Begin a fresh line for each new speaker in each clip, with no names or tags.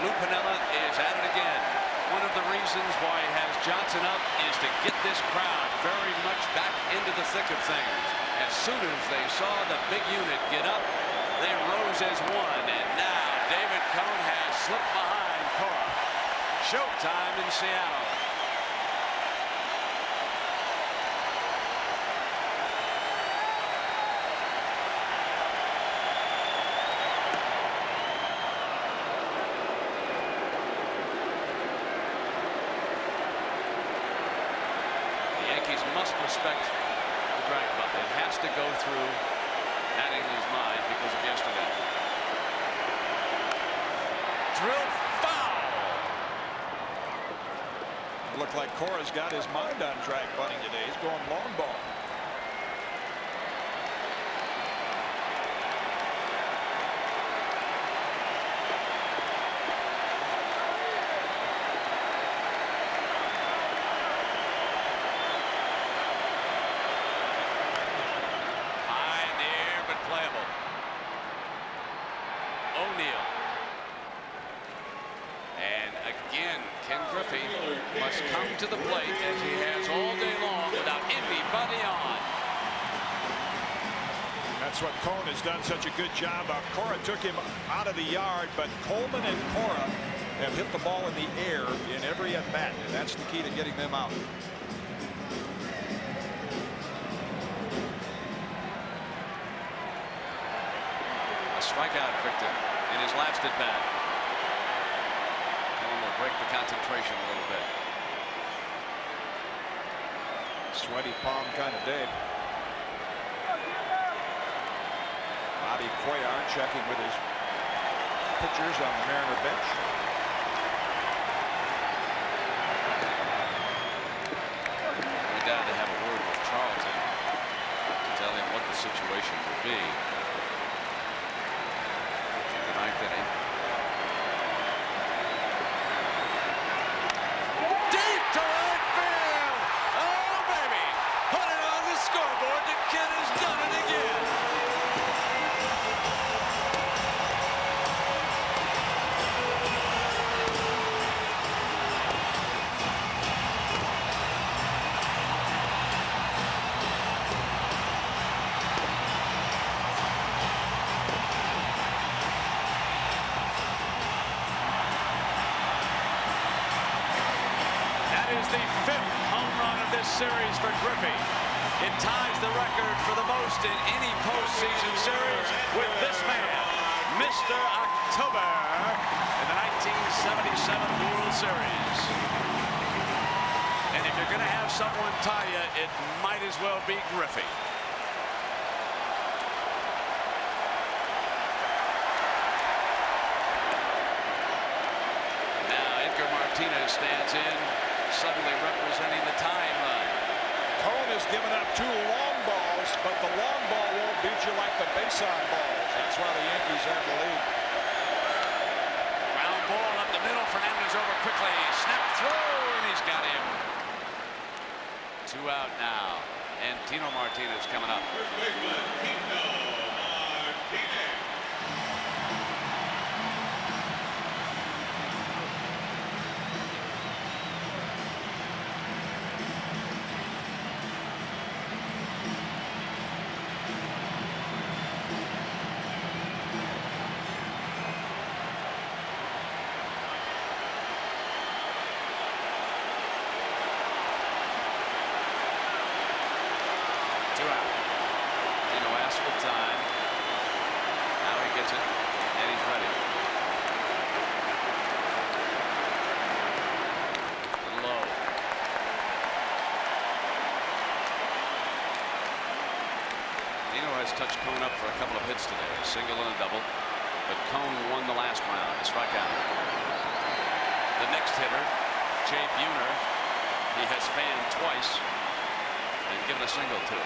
Lou Piniella is at it again. One of the reasons why he has Johnson up is to get this crowd very much back into the thick of things. As soon as they saw the big unit get up, they rose as one, and now David Cone has slipped behind Cora. Showtime in Seattle. Must respect the drag button. It has to go through Mattingly's mind because of yesterday. Drill foul.
Looked like Cora's got his mind on drag bunting today. He's going long ball.
And again, Ken Griffey must come to the plate as he has all day long without anybody on.
That's what Cone has done such a good job of. Cora took him out of the yard, but Coleman and Cora have hit the ball in the air in every at bat, and that's the key to getting them out.
Strikeout victim in his last at bat. Will break the concentration a little bit.
Sweaty palm kind of day. Bobby Cuellar checking with his pitchers on the Mariner bench.
We down to have a word with Charlton to tell him what the situation will be. Ninth inning. Deep to right field. Oh, baby. Put it on the scoreboard. The kid has done it again. The fifth home run of this series for Griffey. It ties the record for the most in any postseason series with this man, Mr. October, in the 1977 World Series. And if you're going to have someone tie you, it might as well be Griffey. Now Edgar Martinez stands in, suddenly representing the tying run.
Cone has given up 2 long balls, but the long ball won't beat you like the base-on balls. That's why the Yankees have the lead.
Ground ball up the middle. Fernandez over quickly. Snap throw, and he's got him. 2 out now, and Tino Martinez coming up. Touched Cone up for a couple of hits today, a single and a double, but Cone won the last round, a strikeout. The next hitter, Jay Buhner, he has fanned twice and given a single to.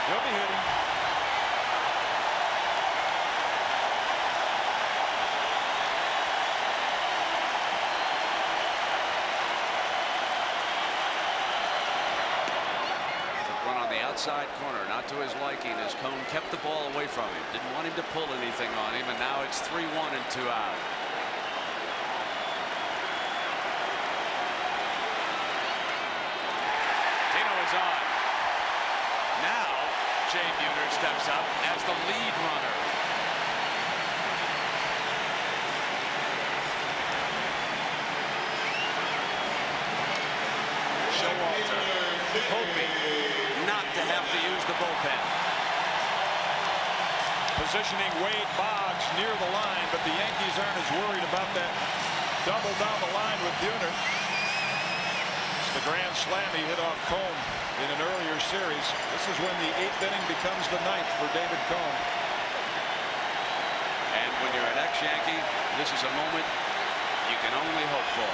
He'll be hitting.
outside corner, not to his liking, as Cone kept the ball away from him. Didn't want him to pull anything on him, and now it's 3-1 and 2 out. Tino is on. Now Jay Buhner steps up as the lead runner. Showalter hoping not to have to use the bullpen.
Positioning Wade Boggs near the line, but the Yankees aren't as worried about that double down the line with Buhner. It's the grand slam he hit off Cone in an earlier series. This is when the 8th inning becomes the 9th for David Cone.
And when you're an ex-Yankee, this is a moment you can only hope for.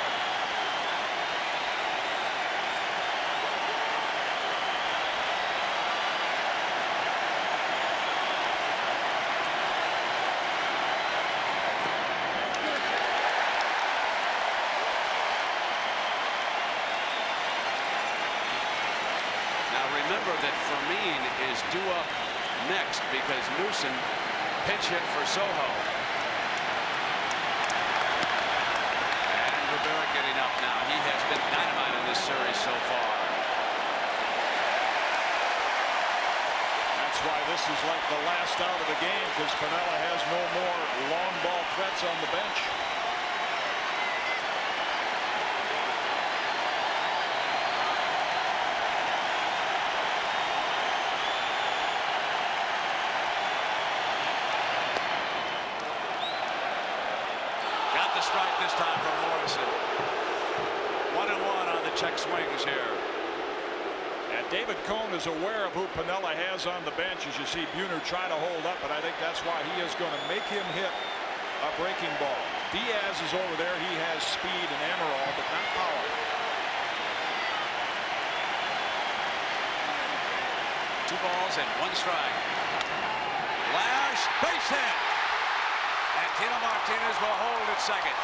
Remember that Fermin is due up next because Newsom pinch hit for Soho. And Rivera getting up now. He has been dynamite in this series so far.
That's why this is like the last out of the game, because Piniella has no more long ball threats on the bench.
Strike this time from Morrison. 1-1 on the check swings here.
And David Cone is aware of who Piniella has on the bench, as you see Buhner try to hold up, and I think that's why he is going to make him hit a breaking ball. Diaz is over there. He has speed and Amaral, but not power.
Two balls and one strike. Lash, base hit. And Tino Martinez will hold at second.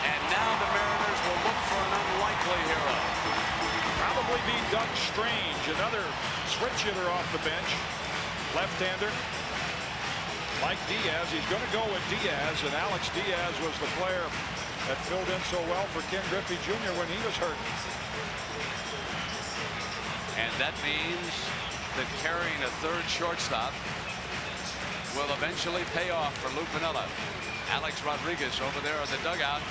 And now the Mariners will look for an unlikely hero.
Probably be Doug Strange, another switch hitter off the bench. Left-hander. Like Diaz, he's going to go with Diaz, and Alex Diaz was the player that filled in so well for Ken Griffey Jr. when he was hurt.
And that means that carrying a third shortstop will eventually pay off for Lou Piniella. Alex Rodriguez over there in the dugout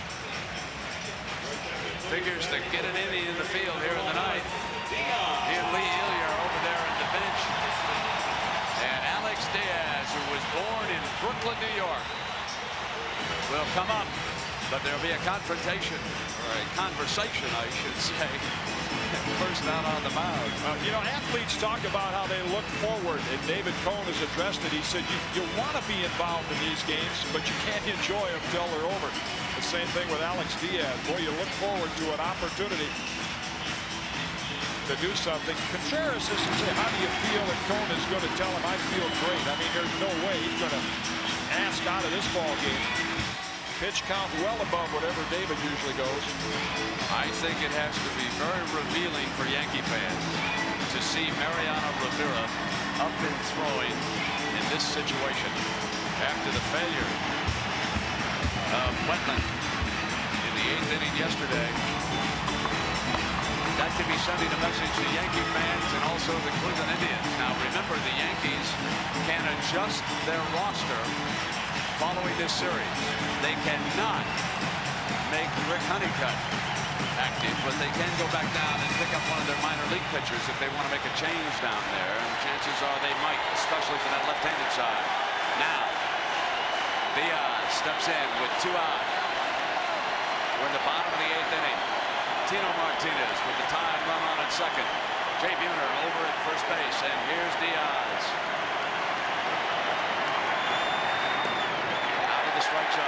figures to get an inning in the field here in the ninth. Here Lee Elia over there in the bench. And Alex Diaz, who was born in Brooklyn, New York, will come up. But there'll be a confrontation, or a conversation, I should say. First out on the mound.
You know, athletes talk about how they look forward, and David Cone has addressed it. He said you want to be involved in these games, but you can't enjoy them till they're over. The same thing with Alex Diaz. Boy, you look forward to an opportunity to do something. Contreras is to say, how do you feel? And Cone is going to tell him, I feel great. I mean, there's no way he's going to ask out of this ball game. Pitch count well above whatever David usually goes.
I think it has to be very revealing for Yankee fans to see Mariano Rivera up and throwing in this situation after the failure of Wetland in the 8th inning yesterday. That could be sending a message to Yankee fans and also the Cleveland Indians. Now remember, the Yankees can adjust their roster following this series. They cannot make Rick Honeycutt active, but they can go back down and pick up one of their minor league pitchers if they want to make a change down there, and chances are they might, especially for that left-handed side. Now Diaz steps in with 2 out. We're in the bottom of the 8th inning. Tino Martinez with the tying run on at second. Jay Buhner over at first base, and here's Diaz. Strike zone.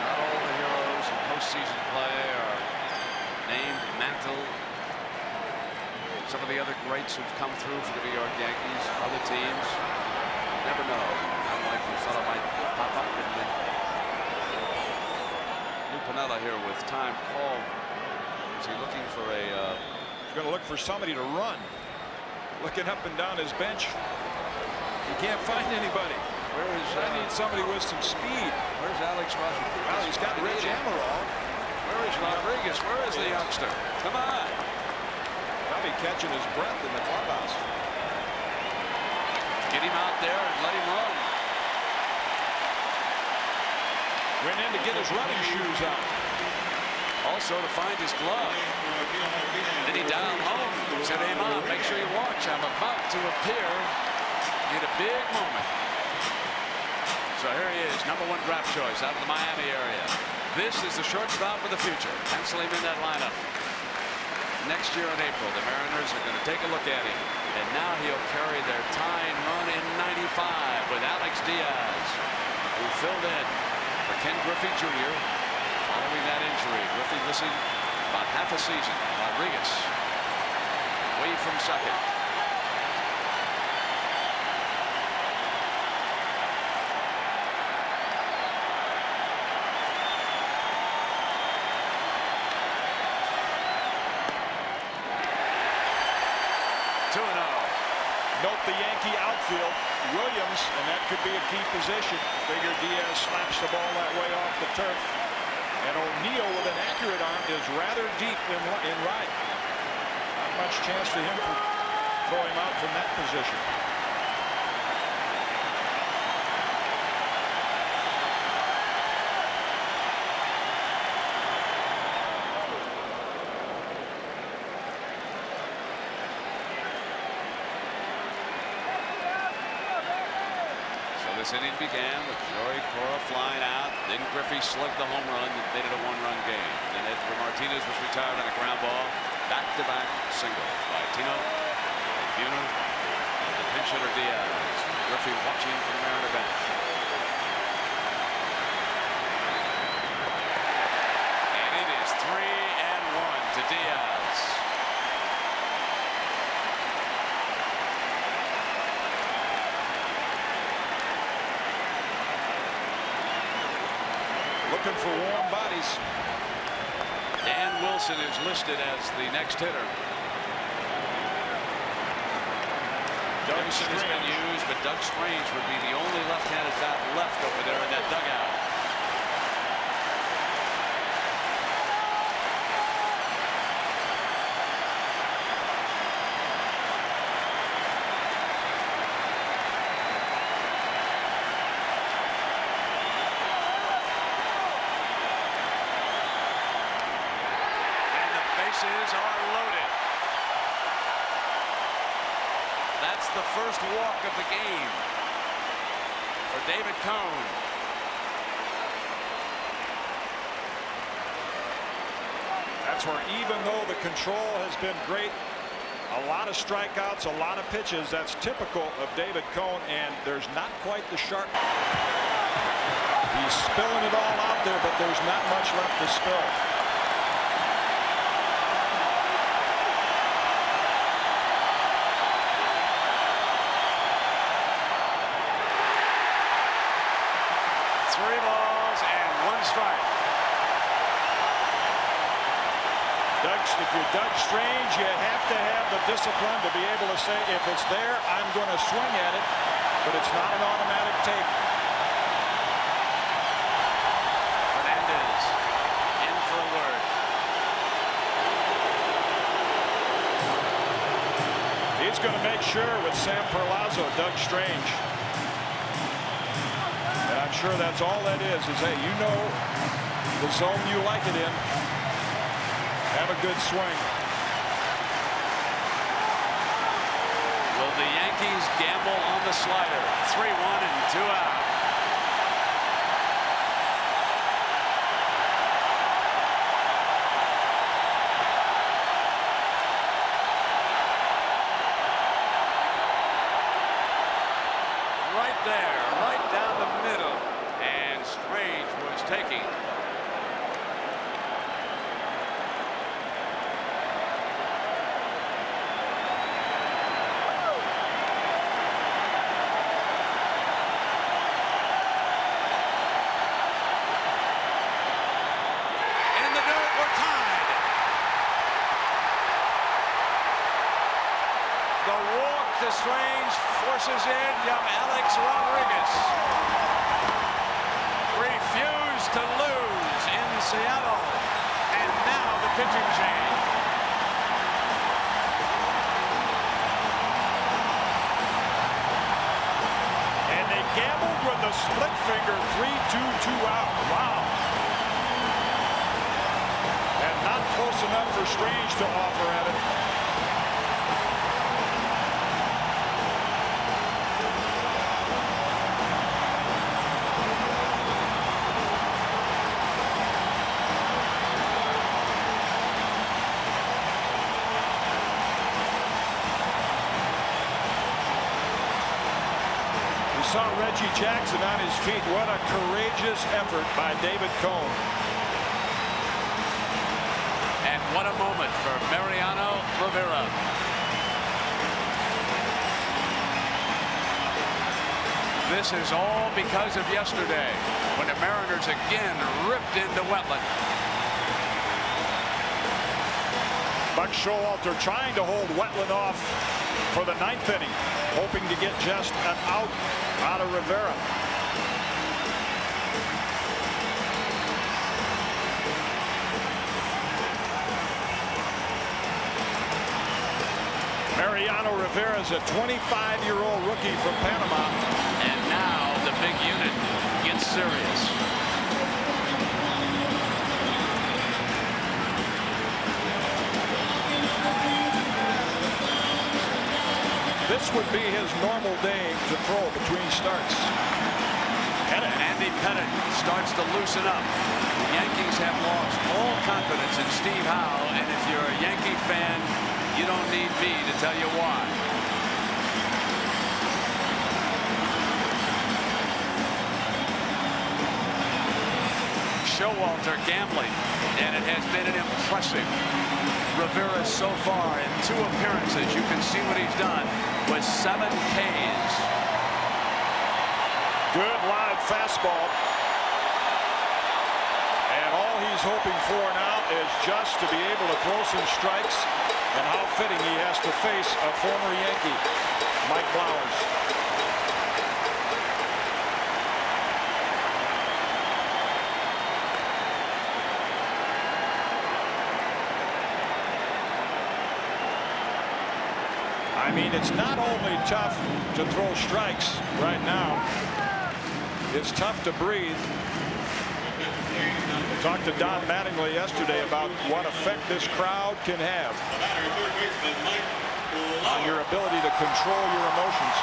Not all the heroes in postseason play are named Mantle, Some of the other greats who've come through for the New York Yankees, other teams. Never know. I'm like the fellow might pop up in the Lou Piniella here with time called. Is he looking for a?
He's going to look for somebody to run. Looking up and down his bench. He can't find anybody.
Where is?
I need somebody with some speed.
Where's Alex Rodriguez?
Well, he's got Rich Amaral.
Where is Rodriguez? Where is the youngster? Come on.
Probably catching his breath in the clubhouse.
Get him out there and let him run.
Went in to get his running shoes out.
Also to find his glove. Then he dialed home. Said, "Hey, Mom, make sure you watch. I'm about to appear in a big moment." So here he is, #1 draft choice out of the Miami area. This is the shortstop of the future. Pencil him in that lineup. Next year in April, the Mariners are going to take a look at him. And now he'll carry their tying run in '95 with Alex Diaz, who filled in for Ken Griffey Jr. following that injury. Griffey missing about half a season. Rodriguez away from second. 2-0.
Note the Yankee outfield. Williams, and that could be a key position. Figure Diaz slaps the ball that way off the turf. And O'Neill with an accurate arm is rather deep in right. Not much chance for him to throw him out from that position.
This inning began with Joey Cora flying out. Then Griffey slugged the home run that made it a one-run game. Then Edgar Martinez was retired on a ground ball. Back-to-back singles by Tino, Buhner, and the pinch hitter Diaz. Griffey watching from the Mariner bench. And it is 3-1 to Diaz.
Looking for warm bodies.
Dan Wilson is listed as the next hitter. Gibson has been used, but Doug Strange would be the only left-handed bat left over there in that dugout. Bases are loaded. That's the first walk of the game for David Cone.
That's where, even though the control has been great, a lot of strikeouts, a lot of pitches, that's typical of David Cone, and there's not quite the sharp. He's spilling it all out there, but there's not much left to spill. If you're Doug Strange, you have to have the discipline to be able to say, if it's there, I'm going to swing at it, but it's not an automatic take.
Fernandez in for a word.
He's going to make sure with Sam Perlazo, Doug Strange. And I'm sure that's all that is hey, you know the zone you like it in. Have a good swing.
Will the Yankees gamble on the slider? 3-1 and 2 out. Right there, right down the middle. And Strange was taking. The walk to Strange forces in young Alex Rodriguez. Refused to lose in Seattle. And now the pitching change.
And they gambled with the split finger 3-2-2 out. Wow. And not close enough for Strange to offer at it. Saw Reggie Jackson on his feet. What a courageous effort by David Cone.
And what a moment for Mariano Rivera. This is all because of yesterday when the Mariners again ripped into Wetland.
Buck Showalter trying to hold Wetland off for the 9th inning, hoping to get just an out of Rivera. Mariano Rivera is a 25-year-old rookie from Panama.
And now the big unit gets serious.
This would be his normal day to throw between starts.
And Andy Pettit starts to loosen up. The Yankees have lost all confidence in Steve Howe, and if you're a Yankee fan, you don't need me to tell you why. Showalter gambling, and it has been an impressive Rivera so far in 2 appearances. You can see what he's done with 7 Ks.
Good live fastball. And all he's hoping for now is just to be able to throw some strikes. And how fitting he has to face a former Yankee, Mike Blowers. I mean, it's not only tough to throw strikes right now, it's tough to breathe. Talked to Don Mattingly yesterday about what effect this crowd can have on your ability to control your emotions.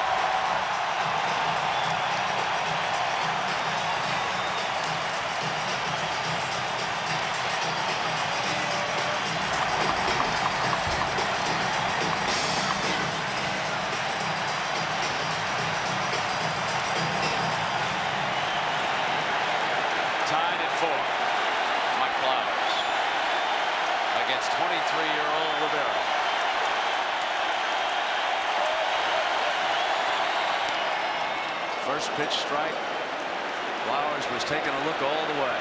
Tied at 4. Mike Blowers against 23-year-old Rivera. First pitch strike. Blowers was taking a look all the way.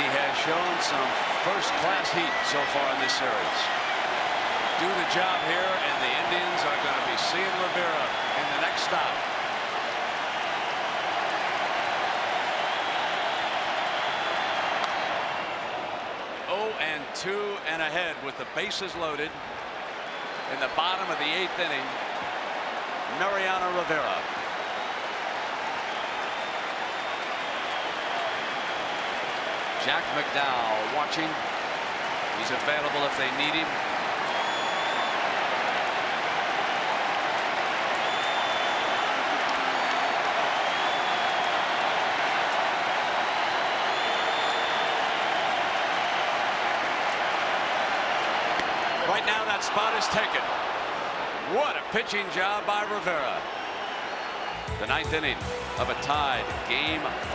He has shown some first-class heat so far in this series. Do the job here, and the Indians are going to be seeing Rivera in the next stop. Oh, and 2 and ahead with the bases loaded in the bottom of the 8th inning. Mariano Rivera. Jack McDowell watching. He's available if they need him. Right now that spot is taken. What a pitching job by Rivera. The 9th inning of a tied Game 5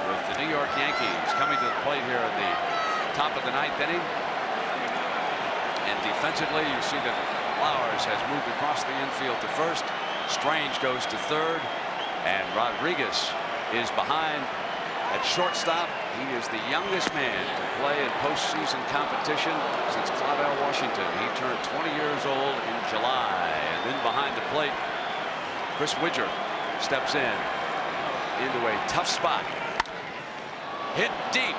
with the New York Yankees coming to the plate here at the top of the 9th inning. And defensively, you see that Flowers has moved across the infield to first. Strange goes to third, and Rodriguez is behind at At shortstop, he is the youngest man to play in postseason competition since Clavel Washington. He turned 20 years old in July. And then behind the plate, Chris Widger steps in into a tough spot. Hit deep,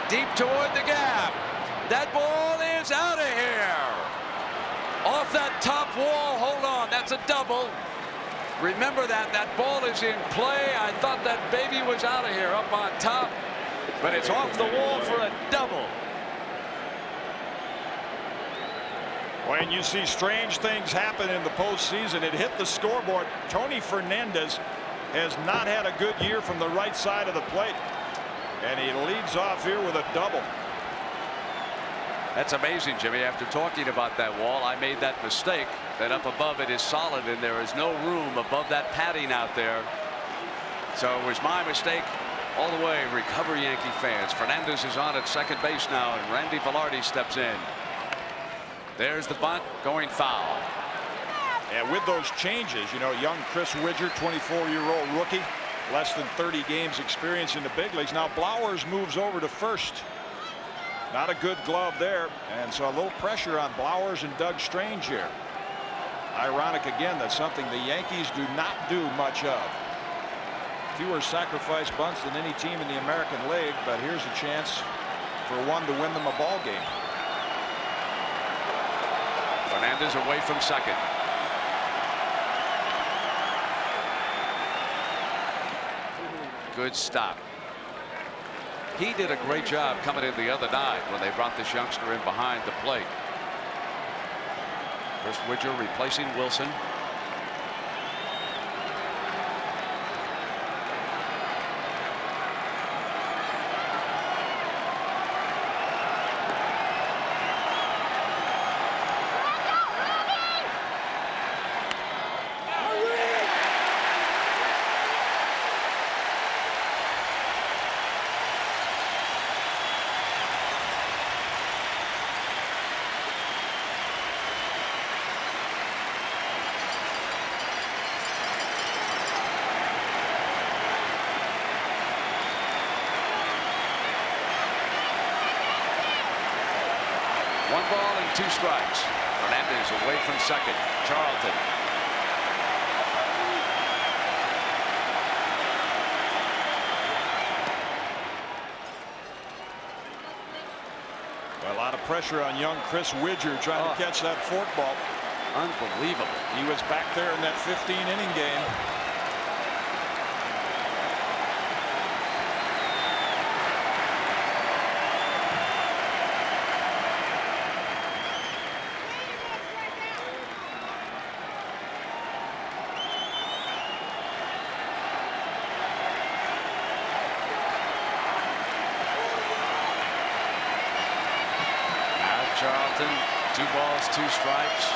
deep toward the gap. That ball is out of here. Off that top wall. Hold on, that's a double. Remember that ball is in play. I thought that baby was out of here up on top, but it's off the wall for a double.
When you see strange things happen in the postseason, it hit the scoreboard. Tony Fernandez has not had a good year from the right side of the plate, and he leads off here with a double.
That's amazing, Jimmy. After talking about that wall, I made that mistake that up above it is solid and there is no room above that padding out there. So it was my mistake all the way. Recover, Yankee fans. Fernandez is on at second base now, and Randy Velarde steps in. There's the bunt going foul.
And with those changes, you know, young Chris Widger, 24-year-old rookie, less than 30 games experience in the big leagues. Now Blowers moves over to first. Not a good glove there, and so a little pressure on Blowers and Doug Strange here. Ironic again, that's something the Yankees do not do much of. Fewer sacrifice bunts than any team in the American League, but here's a chance for one to win them a ball game.
Fernandez away from second. Good stop. He did a great job coming in the other night when they brought this youngster in behind the plate. Chris Widger replacing Wilson. One ball and 2 strikes. Fernandez away from second. Charlton.
Well, a lot of pressure on young Chris Widger trying to catch that forkball.
Unbelievable.
He was back there in that 15-inning game.
Charlton, 2 balls, 2 strikes.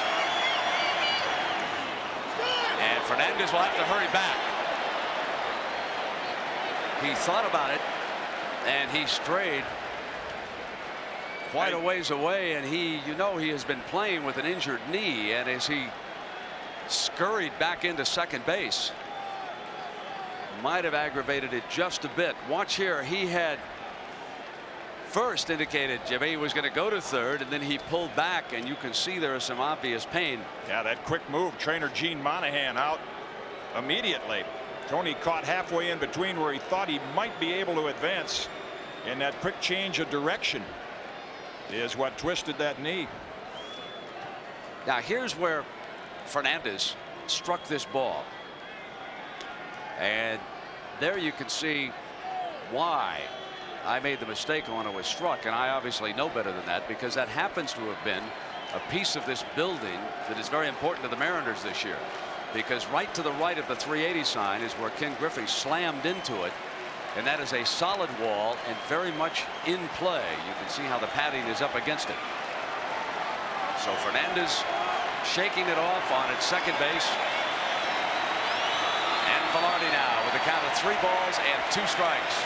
And Fernandez will have to hurry back. He thought about it, and he strayed quite a ways away, and he has been playing with an injured knee, and as he scurried back into second base, might have aggravated it just a bit. Watch here, he had first indicated Jimmy was going to go to third, and then he pulled back, and you can see there is some obvious pain.
Yeah, that quick move. Trainer Gene Monahan out immediately. Tony caught halfway in between where he thought he might be able to advance, and that quick change of direction is what twisted that knee.
Now here's where Fernandez struck this ball, and there you can see why I made the mistake when it was struck, and I obviously know better than that, because that happens to have been a piece of this building that is very important to the Mariners this year, because right to the right of the 380 sign is where Ken Griffey slammed into it, and that is a solid wall and very much in play. You can see how the padding is up against it. So Fernandez shaking it off on its second base, and Velarde now with a count of 3 balls and 2 strikes.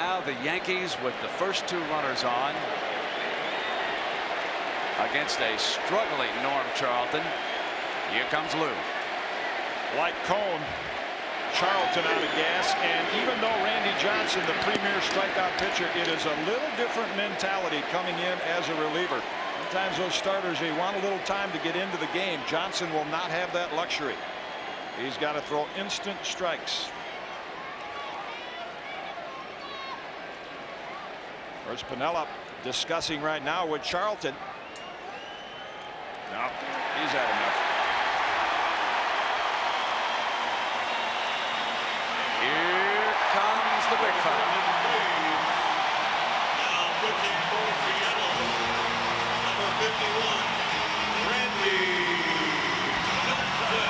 Now the Yankees with the first 2 runners on against a struggling Norm Charlton. Here comes Lou.
Like Cone, Charlton out of gas, and even though Randy Johnson, the premier strikeout pitcher, it is a little different mentality coming in as a reliever. Sometimes those starters, they want a little time to get into the game. Johnson will not have that luxury. He's got to throw instant strikes. There's Piniella discussing right now with Charlton. No, he's had enough.
Here comes the big fight.
Now pitching for Seattle, number 51, Randy Johnson.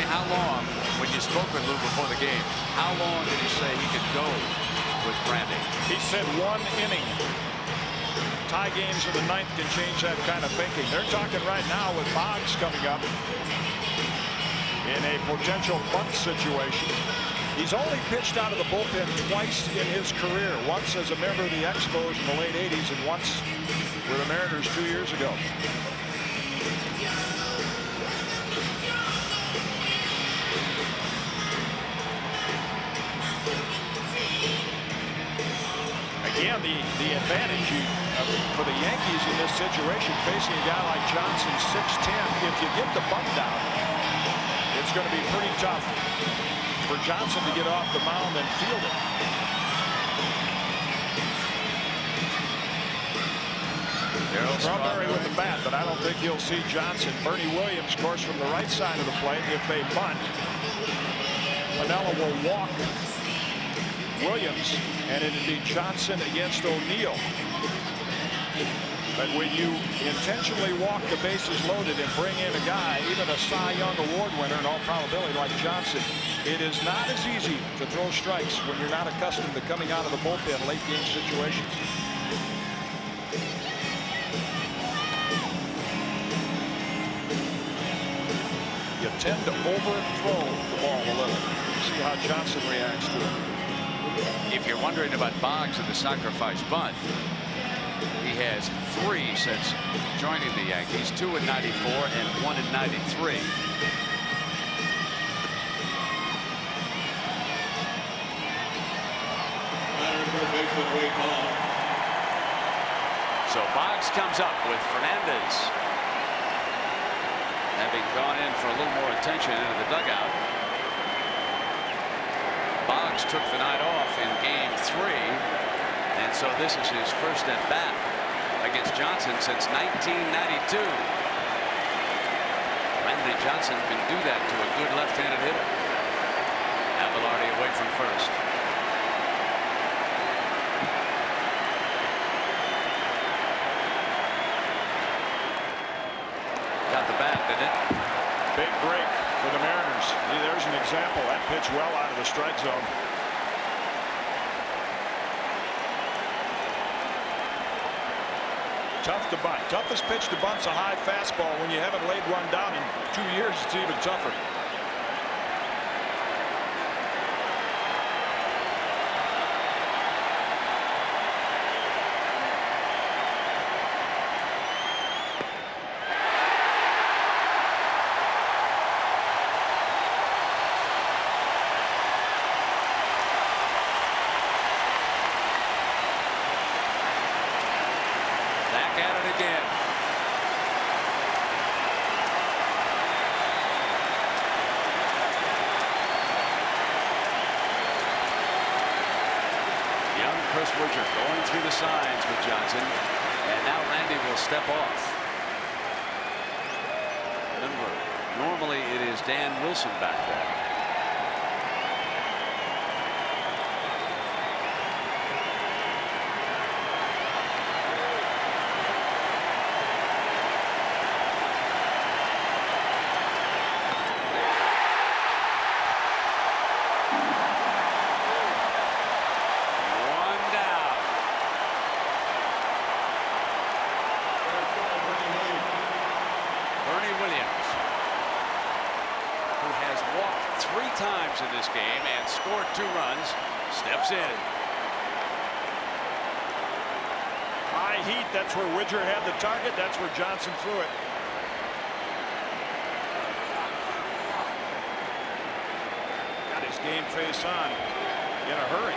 How long, when you spoke with Lou before the game, how long did he say he could go with Randy?
He said 1 inning. Tie games in the 9th can change that kind of thinking. They're talking right now with Boggs coming up in a potential bunt situation. He's only pitched out of the bullpen twice in his career. Once as a member of the Expos in the late 80s and once with the Mariners 2 years ago. Again, the advantage for the Yankees in this situation, facing a guy like Johnson, 6'10", if you get the bunt down, it's going to be pretty tough for Johnson to get off the mound and field it. Strawberry with the bat, but I don't think you'll see Johnson. Bernie Williams, of course, from the right side of the plate. If they bunt, Piniella will walk Williams, and it'd be Johnson against O'Neill. But when you intentionally walk the bases loaded and bring in a guy, even a Cy Young Award winner in all probability like Johnson, it is not as easy to throw strikes when you're not accustomed to coming out of the bullpen late game situations. You tend to overthrow the ball a little. See how Johnson reacts to it.
If you're wondering about Boggs and the sacrifice bunt, he has 3 since joining the Yankees, 2 in '94 and 1 in '93. So Boggs comes up with Fernandez, having gone in for a little more attention into the dugout. Boggs took the night off in game 3, and so this is his first at bat against Johnson since 1992. Randy Johnson can do that to a good left-handed hitter. Avalardi away from first. Got the bat, didn't it?
Big break for the Mariners. There's an example. That pitch well out of the strike zone. Tough to bunt. Toughest pitch to bunt's a high fastball. When you haven't laid one down in 2 years, it's even tougher.
Going through the signs with Johnson. And now Randy will step off. Remember, normally it is Dan Wilson back there. In this game and scored 2 runs, steps in.
High heat, that's where Widger had the target, that's where Johnson threw it. Got his game face on in a hurry.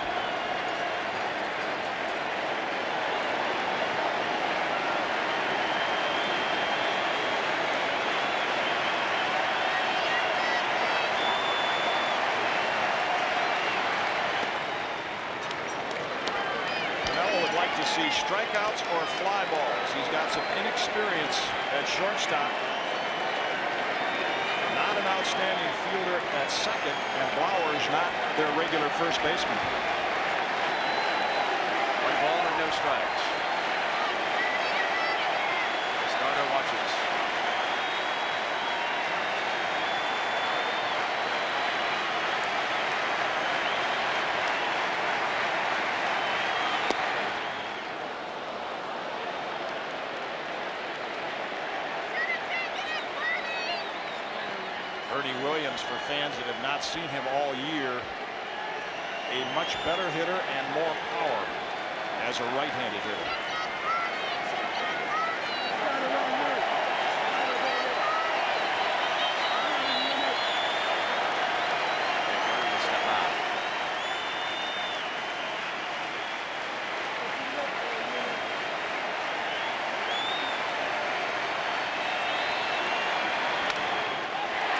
To see strikeouts or fly balls. He's got some inexperience at shortstop. Not an outstanding fielder at second, and Blauer's not their regular first baseman.
1 ball and no strikes. Starter watches.
Ernie Williams, for fans that have not seen him all year, a much better hitter and more power as a right-handed hitter.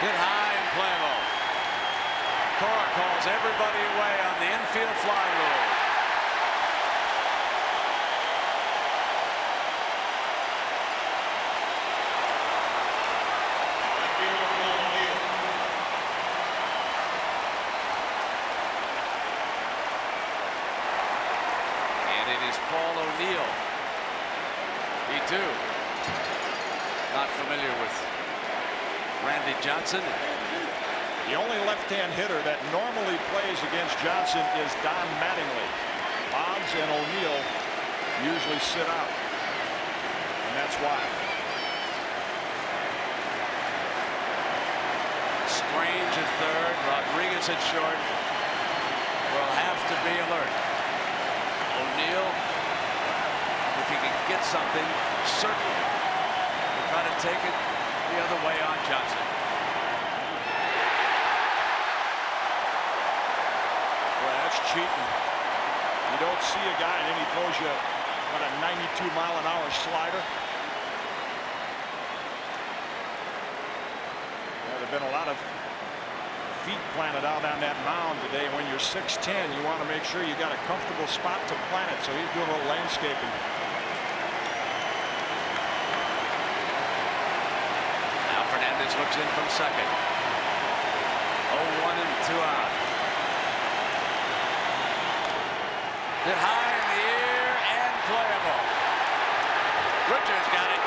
Hit high and playable. Cora calls everybody away on the infield fly rule. And it is Paul O'Neill. He too not familiar with Randy Johnson.
The only left-hand hitter that normally plays against Johnson is Don Mattingly. Boggs and O'Neill usually sit out, and that's why.
Strange at third, Rodriguez at short. Will have to be alert. O'Neill, if he can get something, certainly will try to take it the other way on Johnson.
Well, that's cheating. You don't see a guy and then he throws you what, a 92-mile-an-hour slider. Well, there have been a lot of feet planted out on that mound today. When you're 6'10", you want to make sure you got a comfortable spot to plant it. So he's doing a little landscaping.
Hernandez looks in from second. 0-1 and 2 out. Hit high in the air and playable. Richards got it.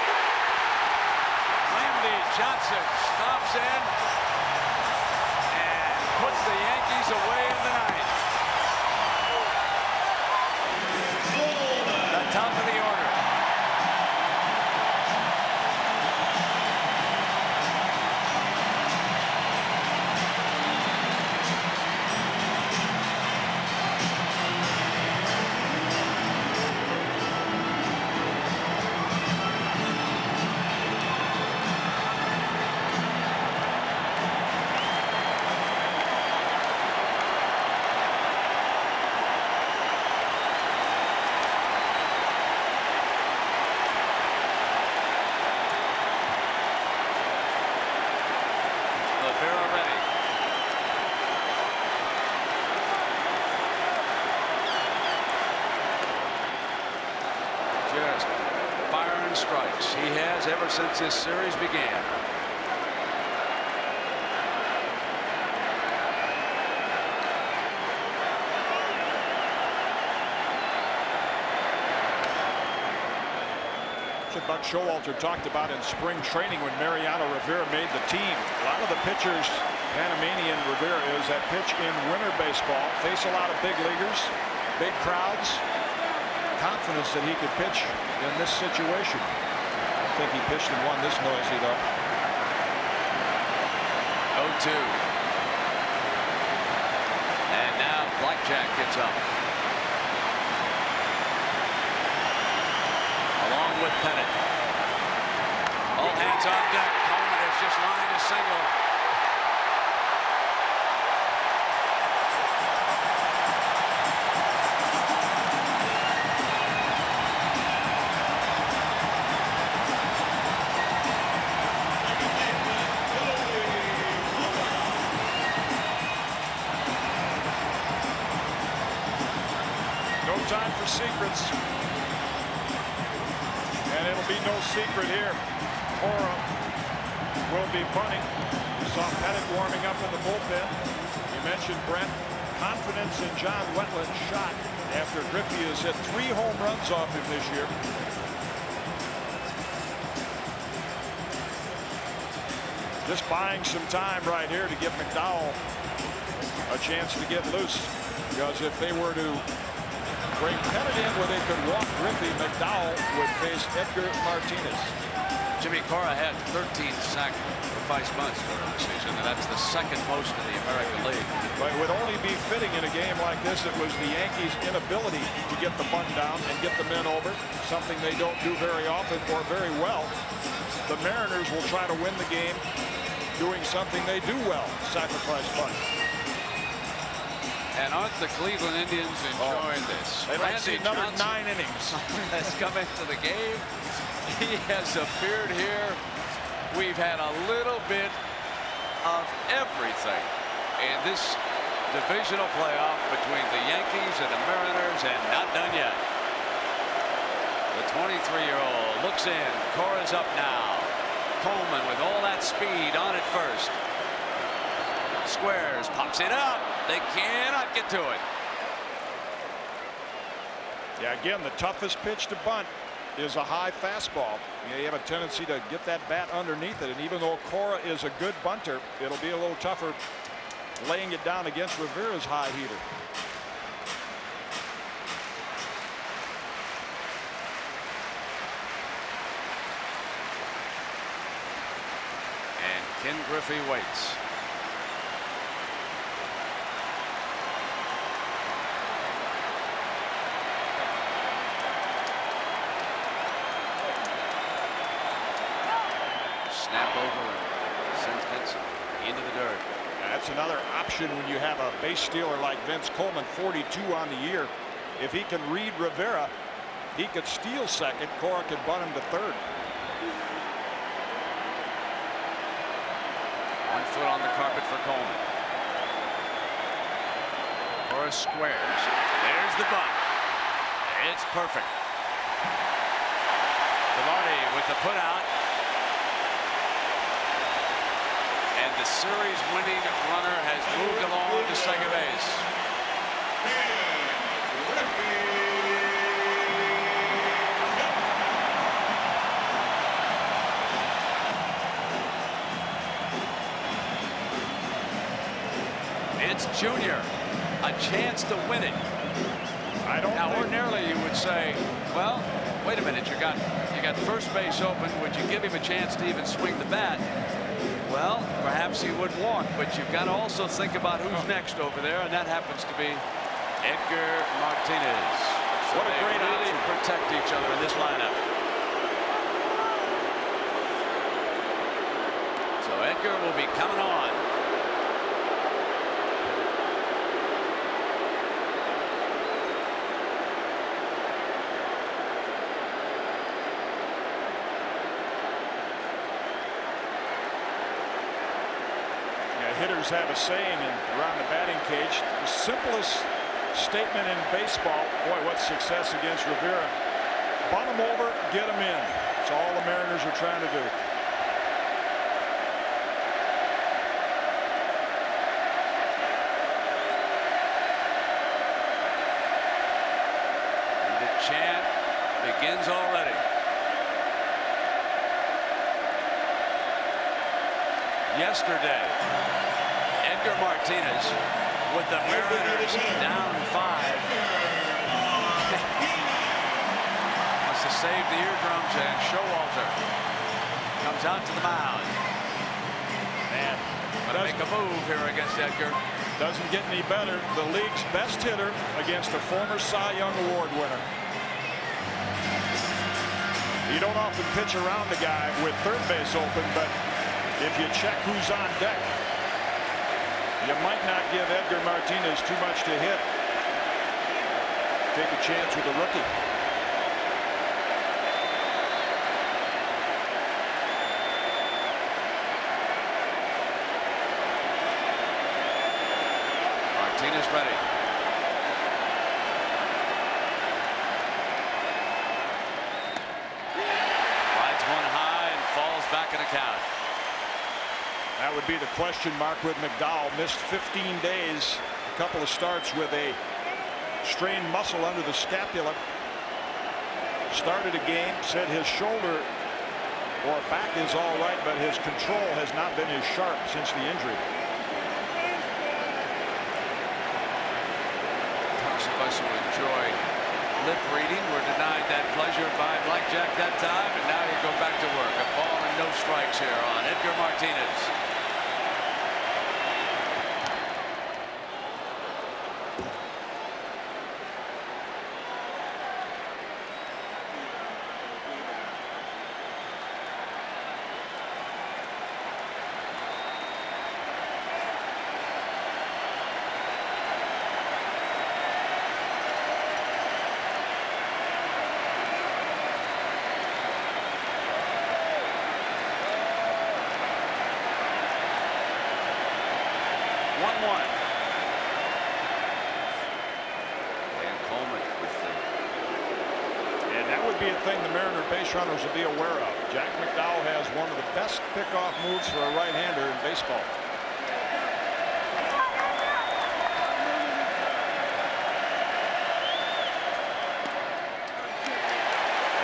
Randy Johnson stops in and puts the Yankees away in the ninth. The top of the order. He has ever since this series began.
Buck Showalter talked about in spring training when Mariano Rivera made the team. A lot of the pitchers, Panamanian Rivera is, that pitch in winter baseball face a lot of big leaguers, big crowds. Confidence that he could pitch in this situation. I don't think he pitched in one this noisy though.
0-2. And now Blackjack gets up. Along with Pennant. All hands on deck. Coleman has just lined a single.
No time for secrets. And it'll be no secret here. Cora will be bunting. We saw Pettit warming up in the bullpen. You mentioned, Brent, confidence in John Wetland's shot after Griffey has hit 3 home runs off him this year. Just buying some time right here to give McDowell a chance to get loose. Because if they were to bring Pettit in where they could walk Griffey, McDowell would face Edgar Martinez.
Jimmy Cora had 13 sacrifice bunts during the season, and that's the second most in the American League.
But it would only be fitting in a game like this. It was the Yankees' inability to get the bunt down and get the men over, something they don't do very often or very well. The Mariners will try to win the game doing something they do well, sacrifice bunt.
And aren't the Cleveland Indians enjoying this?
They'd like to see another
Johnson
9 innings.
has come into the game. He has appeared here. We've had a little bit of everything in this divisional playoff between the Yankees and the Mariners, and not done yet. The 23-year-old looks in. Cora's up now. Coleman with all that speed on at first. Squares, pops it up. They cannot get to it.
Yeah, again, the toughest pitch to bunt is a high fastball. You have a tendency to get that bat underneath it, and even though Cora is a good bunter, it'll be a little tougher laying it down against Rivera's high heater.
And Ken Griffey waits. Snap over and sends Vince into the dirt.
That's another option when you have a base stealer like Vince Coleman, 42 on the year. If he can read Rivera, he could steal second. Cora could bunt him to third.
1 foot on the carpet for Coleman. Cora squares. There's the bunt. It's perfect. Velarde with the put out. And the series winning runner has moved along to second base. It's Junior, a chance to win it. Now ordinarily you would say, well, wait a minute, you got first base open. Would you give him a chance to even swing the bat? Well, perhaps he would walk, but you've got to also think about who's next over there, and that happens to be Edgar Martinez. So
what a great
really
option.
Protect each other in this lineup. So Edgar will be coming on.
Hitters have a saying around the batting cage. The simplest statement in baseball. Boy, what success against Rivera. Bunt him over, get him in. That's all the Mariners are trying to do.
And the chant begins already. Yesterday, Edgar Martinez with the Mariners down 5. Wants to save the eardrums, and Showalter comes out to the mound.
Man,
Gonna make a move here against Edgar.
doesn't get any better. The league's best hitter against a former Cy Young Award winner. You don't often pitch around the guy with third base open, but if you check who's on deck, you might not give Edgar Martinez too much to hit. Take a chance with a rookie.
Martinez ready. Rides one high and falls back in a count.
That would be the question mark with McDowell. Missed 15 days, a couple of starts with a strained muscle under the scapula. Started a game, said his shoulder or back is all right, but his control has not been as sharp since the injury.
Most of us who enjoy lip reading were denied that pleasure by blackjack that time, and now you go back to work. A ball and no strikes here on Edgar Martinez.
Runners will be aware of. Jack McDowell has one of the best pickoff moves for a right-hander in baseball.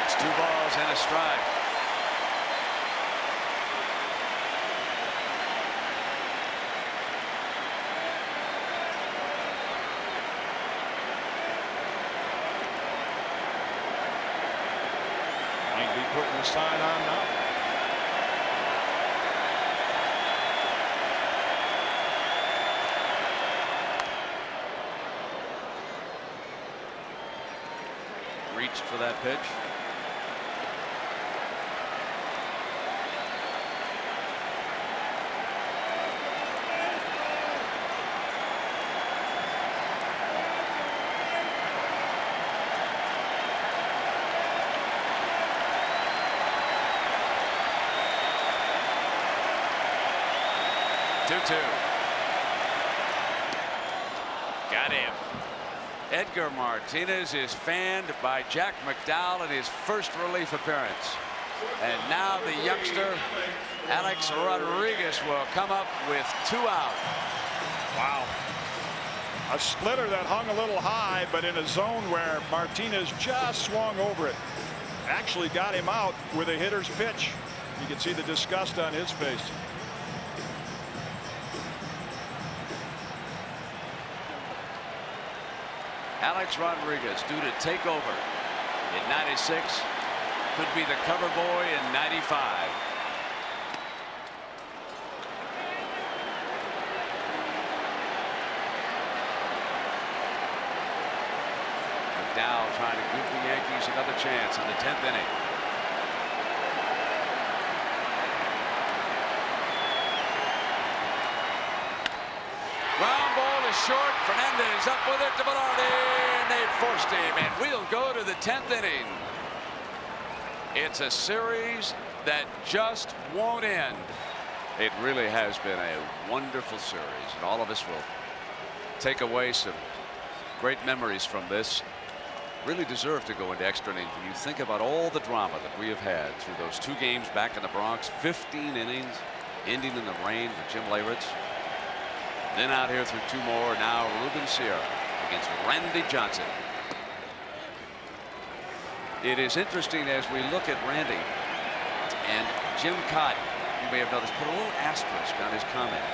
It's 2 balls and a strike.
Putting the sign on now.
Reached for that pitch. Got him. Edgar Martinez is fanned by Jack McDowell in his first relief appearance. And now the youngster, Alex Rodriguez, will come up with 2 out.
Wow. A splitter that hung a little high, but in a zone where Martinez just swung over it. Actually got him out with a hitter's pitch. You can see the disgust on his face.
Alex Rodriguez due to take over in '96. Could be the cover boy in '95. McDowell trying to give the Yankees another chance in the 10th inning. Ground ball is short. Fernandez up with it to Velarde, and they forced him, and we'll go to the 10th inning. It's a series that just won't end. It really has been a wonderful series, and all of us will take away some great memories from this. really deserve to go into extra innings when you think about all the drama that we have had through those 2 games back in the Bronx. 15 innings, ending in the rain with Jim Leyritz. Then out here through 2 more. Now Ruben Sierra against Randy Johnson. It is interesting as we look at Randy, and Jim Cott, you may have noticed, put a little asterisk on his comment.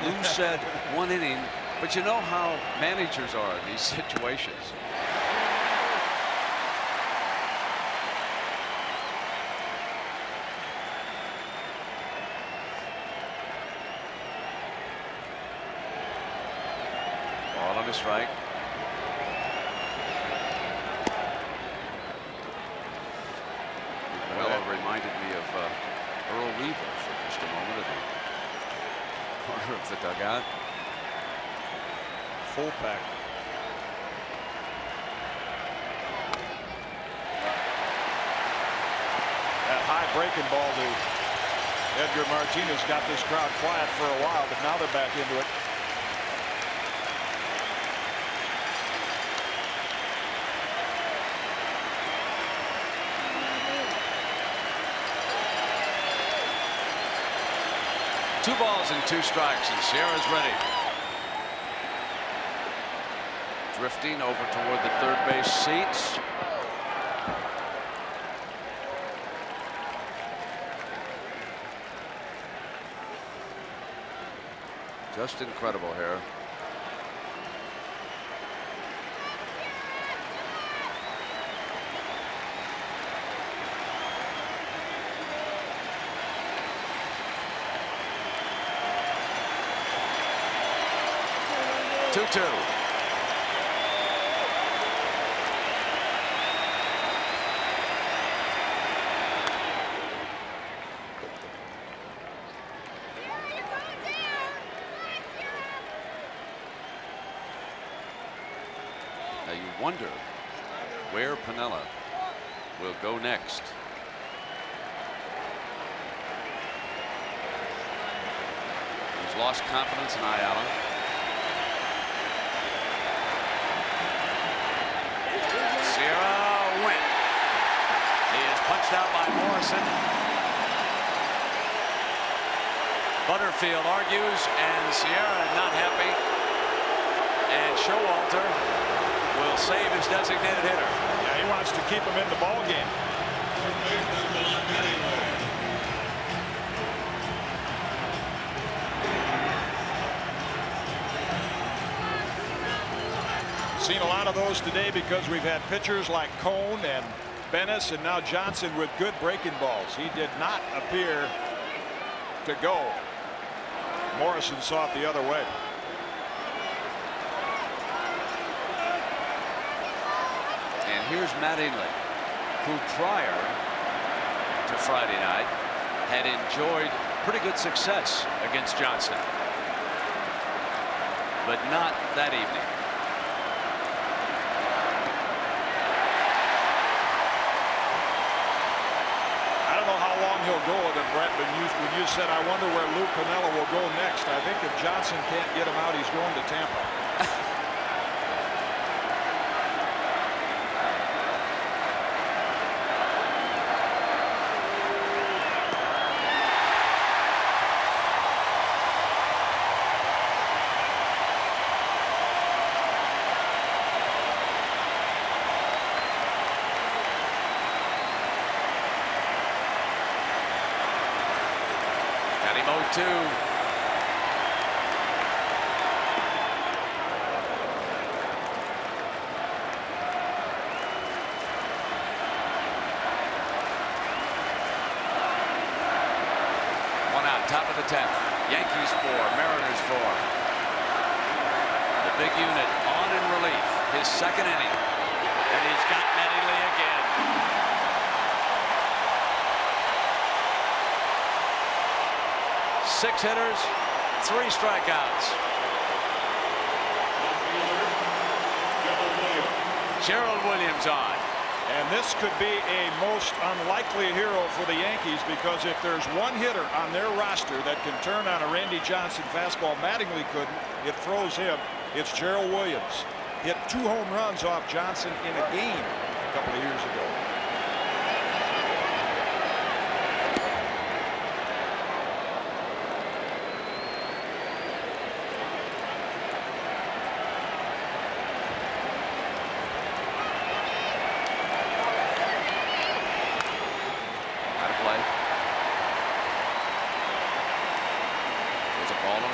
Lou said 1 inning, but you know how managers are in these situations. Ball on a strike. Well, it reminded me of Earl Weaver for just a moment at the corner of the dugout.
Full pack. That high breaking ball to Edgar Martinez got this crowd quiet for a while, but now they're back into it.
Two balls and 2 strikes, and Sierra's ready. Drifting over toward the third base seats. Just incredible here. Two. Now you wonder where Piniella will go next. He's lost confidence in Ayala. Sierra went. He is punched out by Morrison. Butterfield argues, and Sierra not happy. And Showalter will save his designated hitter.
Yeah, he wants to keep him in the ball game. Seen a lot of those today because we've had pitchers like Cone and Bennis and now Johnson with good breaking balls. He did not appear to go. Morrison saw it the other way.
And here's Mattingly, who prior to Friday night had enjoyed pretty good success against Johnson, but not that evening.
He'll go with it, Brett, but when you said, I wonder where Lou Piniella will go next, I think if Johnson can't get him out, he's going to Tampa.
Two. One out, top of the 10th. Yankees 4, Mariners 4. The big unit on in relief, his 2nd inning, and he's got Mattingly again. Six hitters, 3 strikeouts. Gerald Williams on.
And this could be a most unlikely hero for the Yankees, because if there's one hitter on their roster that can turn on a Randy Johnson fastball, Mattingly couldn't. It throws him. It's Gerald Williams. hit 2 home runs off Johnson in a game a couple of years ago.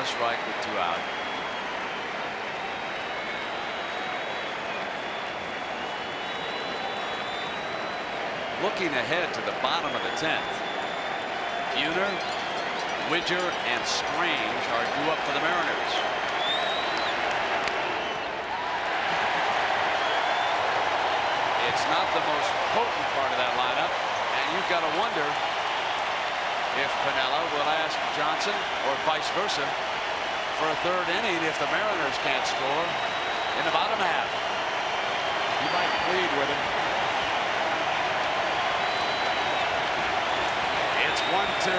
Strike with 2 out. Looking ahead to the bottom of the 10th, Buhner, Widger, and Strange are due up for the Mariners. It's not the most potent part of that lineup, and you've got to wonder if Piniella will ask Johnson, or vice versa, for a 3rd inning if the Mariners can't score in the bottom half.
He might plead with him.
It's 1-2.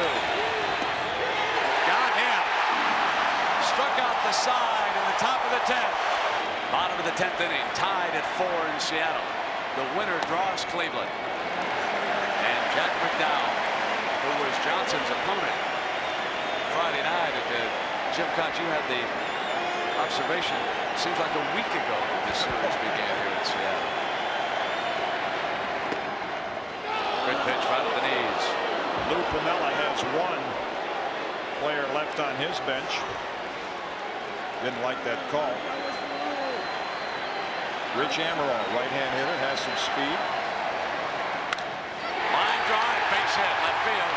Got him. Struck out the side in the top of the 10th. Bottom of the 10th inning, tied at 4 in Seattle. The winner draws Cleveland. And Jack McDowell, who was Johnson's opponent Friday night at the Jim Cott, you had the observation. It seems like a week ago this series began here in Seattle. Good pitch right at the knees.
Lou Piniella has 1 player left on his bench. Didn't like that call. Rich Amaral, right-hand hitter, has some speed.
Line drive, base hit, left field.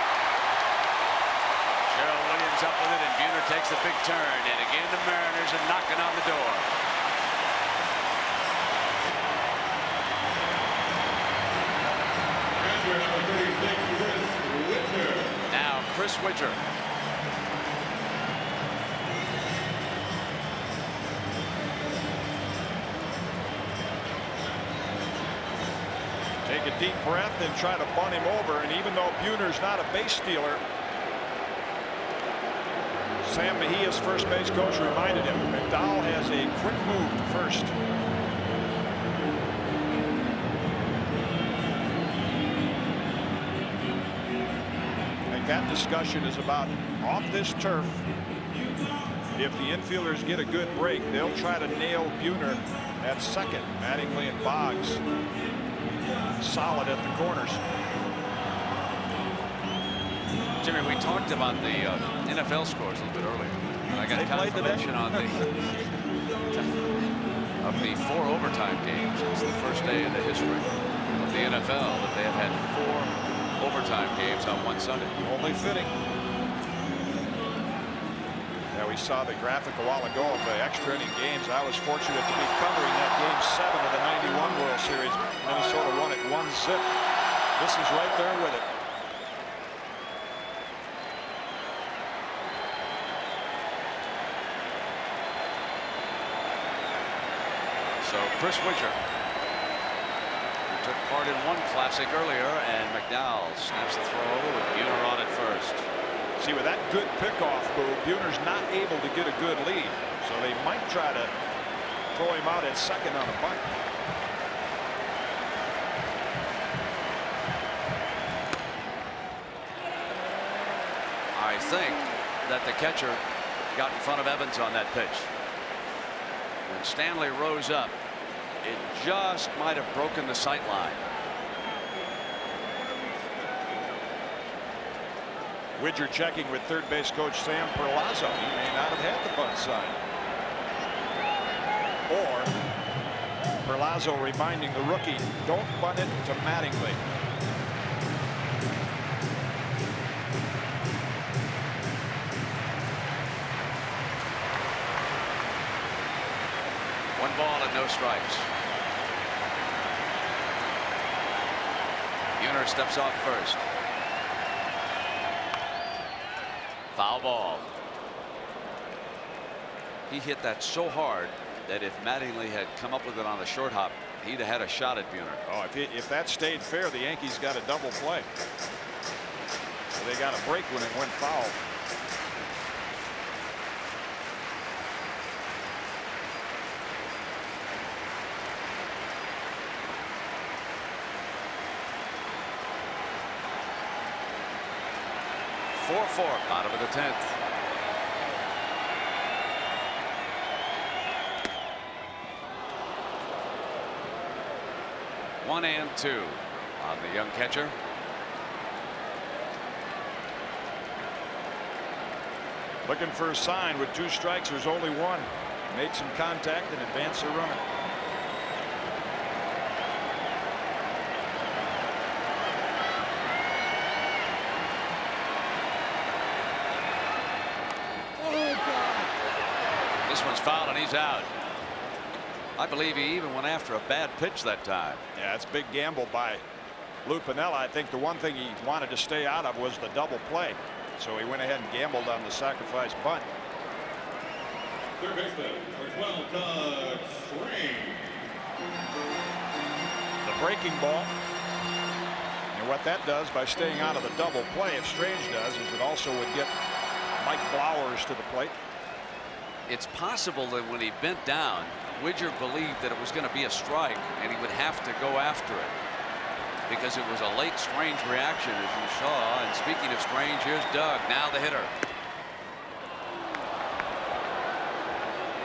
Gerald Williams up with it, and Buhner takes the big turn. And again, the Mariners are knocking on the door. Now, Chris Widger.
Take a deep breath and try to bunt him over. And even though Buhner's not a base stealer, Sam Mejia's first base coach reminded him McDowell has a quick move to first. I think that discussion is about off this turf. If the infielders get a good break, they'll try to nail Buhner at second. Mattingly and Boggs solid at the corners.
Jimmy, we talked about the NFL scores a little bit earlier. I got confirmation on the of the 4 overtime games. It's the first day in the history of the NFL that they have had 4 overtime games on one Sunday.
Only fitting. Yeah, we saw the graphic a while ago of the extra inning games. I was fortunate to be covering that game 7 of the '91 World Series. Minnesota won it 1-zip. This is right there with it.
So Chris Widger, who took part in one classic earlier, and McDowell snaps the throw with Buhner on at first.
See, with that good pickoff move, Buhner's not able to get a good lead, so they might try to throw him out at second on a bunt.
I think that the catcher got in front of Evans on that pitch. When Stanley rose up, it just might have broken the sight line.
Widger checking with third base coach Sam Perlazzo. He may not have had the bunt sign. Or Perlazzo reminding the rookie, don't bunt it to Mattingly.
One ball and no strikes. Buhner steps off first. Foul ball. He hit that so hard that if Mattingly had come up with it on the short hop, he'd have had a shot at Buhner.
Oh, if that stayed fair, the Yankees got a double play. So they got a break when it went foul.
4-4, bottom of the 10th. One and two on the young catcher.
Looking for a sign. With 2 strikes, there's only one. Made some contact and advanced the runner.
This one's fouled and he's out. I believe he even went after a bad pitch that time.
Yeah, it's a big gamble by Lou Piniella. I think the one thing he wanted to stay out of was the double play. So he went ahead and gambled on the sacrifice bunt.
Third baseman, number 12, Doug Strange.
The breaking ball. And what that does by staying out of the double play, if Strange does, is it also would get Mike Blowers to the plate.
It's possible that when he bent down, Widger believed that it was going to be a strike and he would have to go after it, because it was a late Strange reaction, as you saw. And speaking of Strange, here's Doug, now the hitter.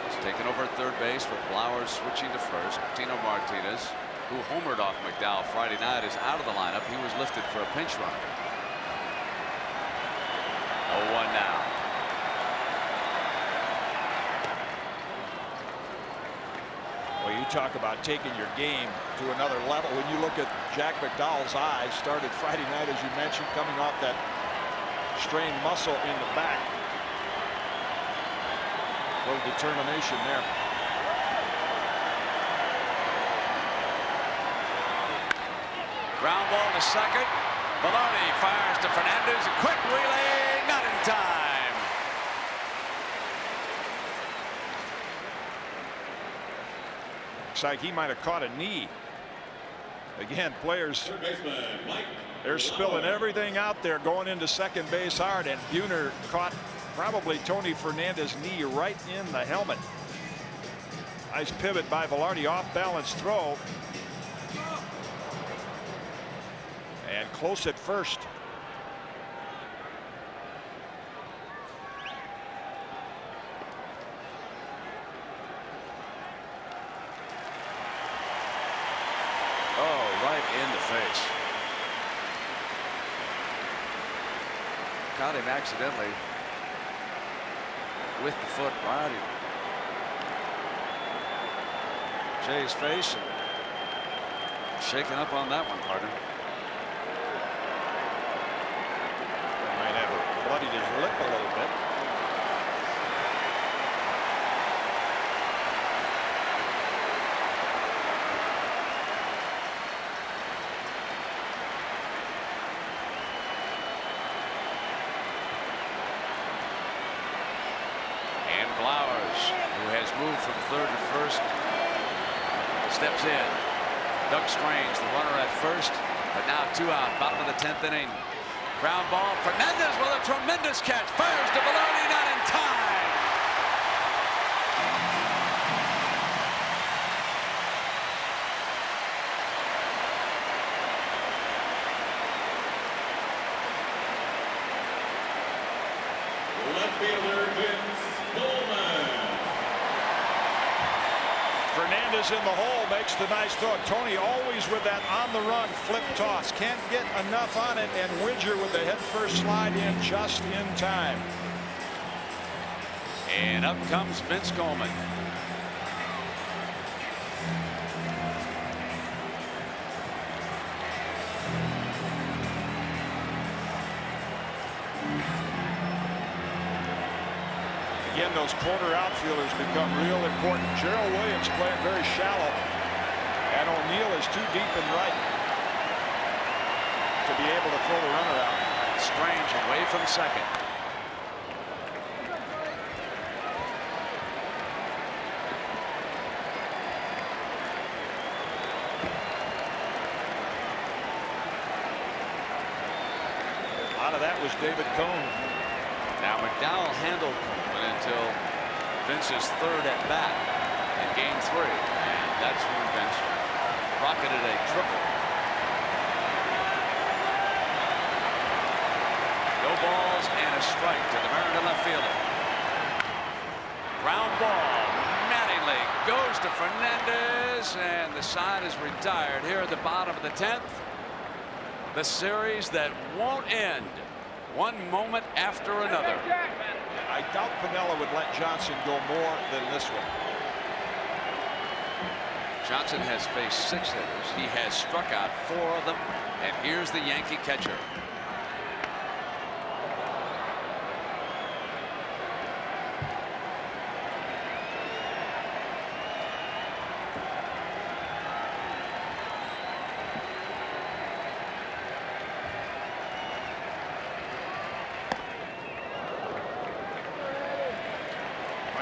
He's taken over at third base with Blowers switching to first. Tino Martinez, who homered off McDowell Friday night, is out of the lineup. He was lifted for a pinch run. 0-1 now.
Well, you talk about taking your game to another level. When you look at Jack McDowell's eyes, started Friday night, as you mentioned, coming off that strained muscle in the back. A little determination there.
Ground ball to second. Maloney fires to Fernandez. A quick relay, not in time.
Looks like he might have caught a knee. Again, players, they're spilling everything out there going into second base hard, and Buhner caught probably Tony Fernandez's knee right in the helmet. Nice pivot by Velarde, off balance throw. And close at first.
In the face. Caught him accidentally with the foot right in Jay's face, and shaking up on that one, partner.
Might have bloodied his lip a little bit.
Moved from third to first, steps in. Doug Strange, the runner at first, but now 2 out, bottom of the 10th inning. Ground ball, Fernandez with a tremendous catch, fires to Velarde, not in time.
Left fielder Vince Coleman.
Fernandez in the hole, makes the nice throw. Tony always with that on-the-run flip toss. Can't get enough on it, and Widger with the head-first slide in just in time.
And up comes Vince Coleman.
Again, those corner outfielders become real important. Gerald Williams playing very shallow, and O'Neill is too deep in right to be able to throw the runner out.
Strange away from second.
A lot of that was David Cone.
Now McDowell handled Coleman until Vince's third at bat in game 3, and that's when Vince rocketed a triple. No balls and a strike to the Mariano left fielder. Ground ball. Mattingly goes to Fernandez, and the side is retired here at the bottom of the 10th. The series that won't end one moment after another.
I doubt Piniella would let Johnson go more than this one.
Johnson has faced 6 hitters. He has struck out 4 of them. And here's the Yankee catcher.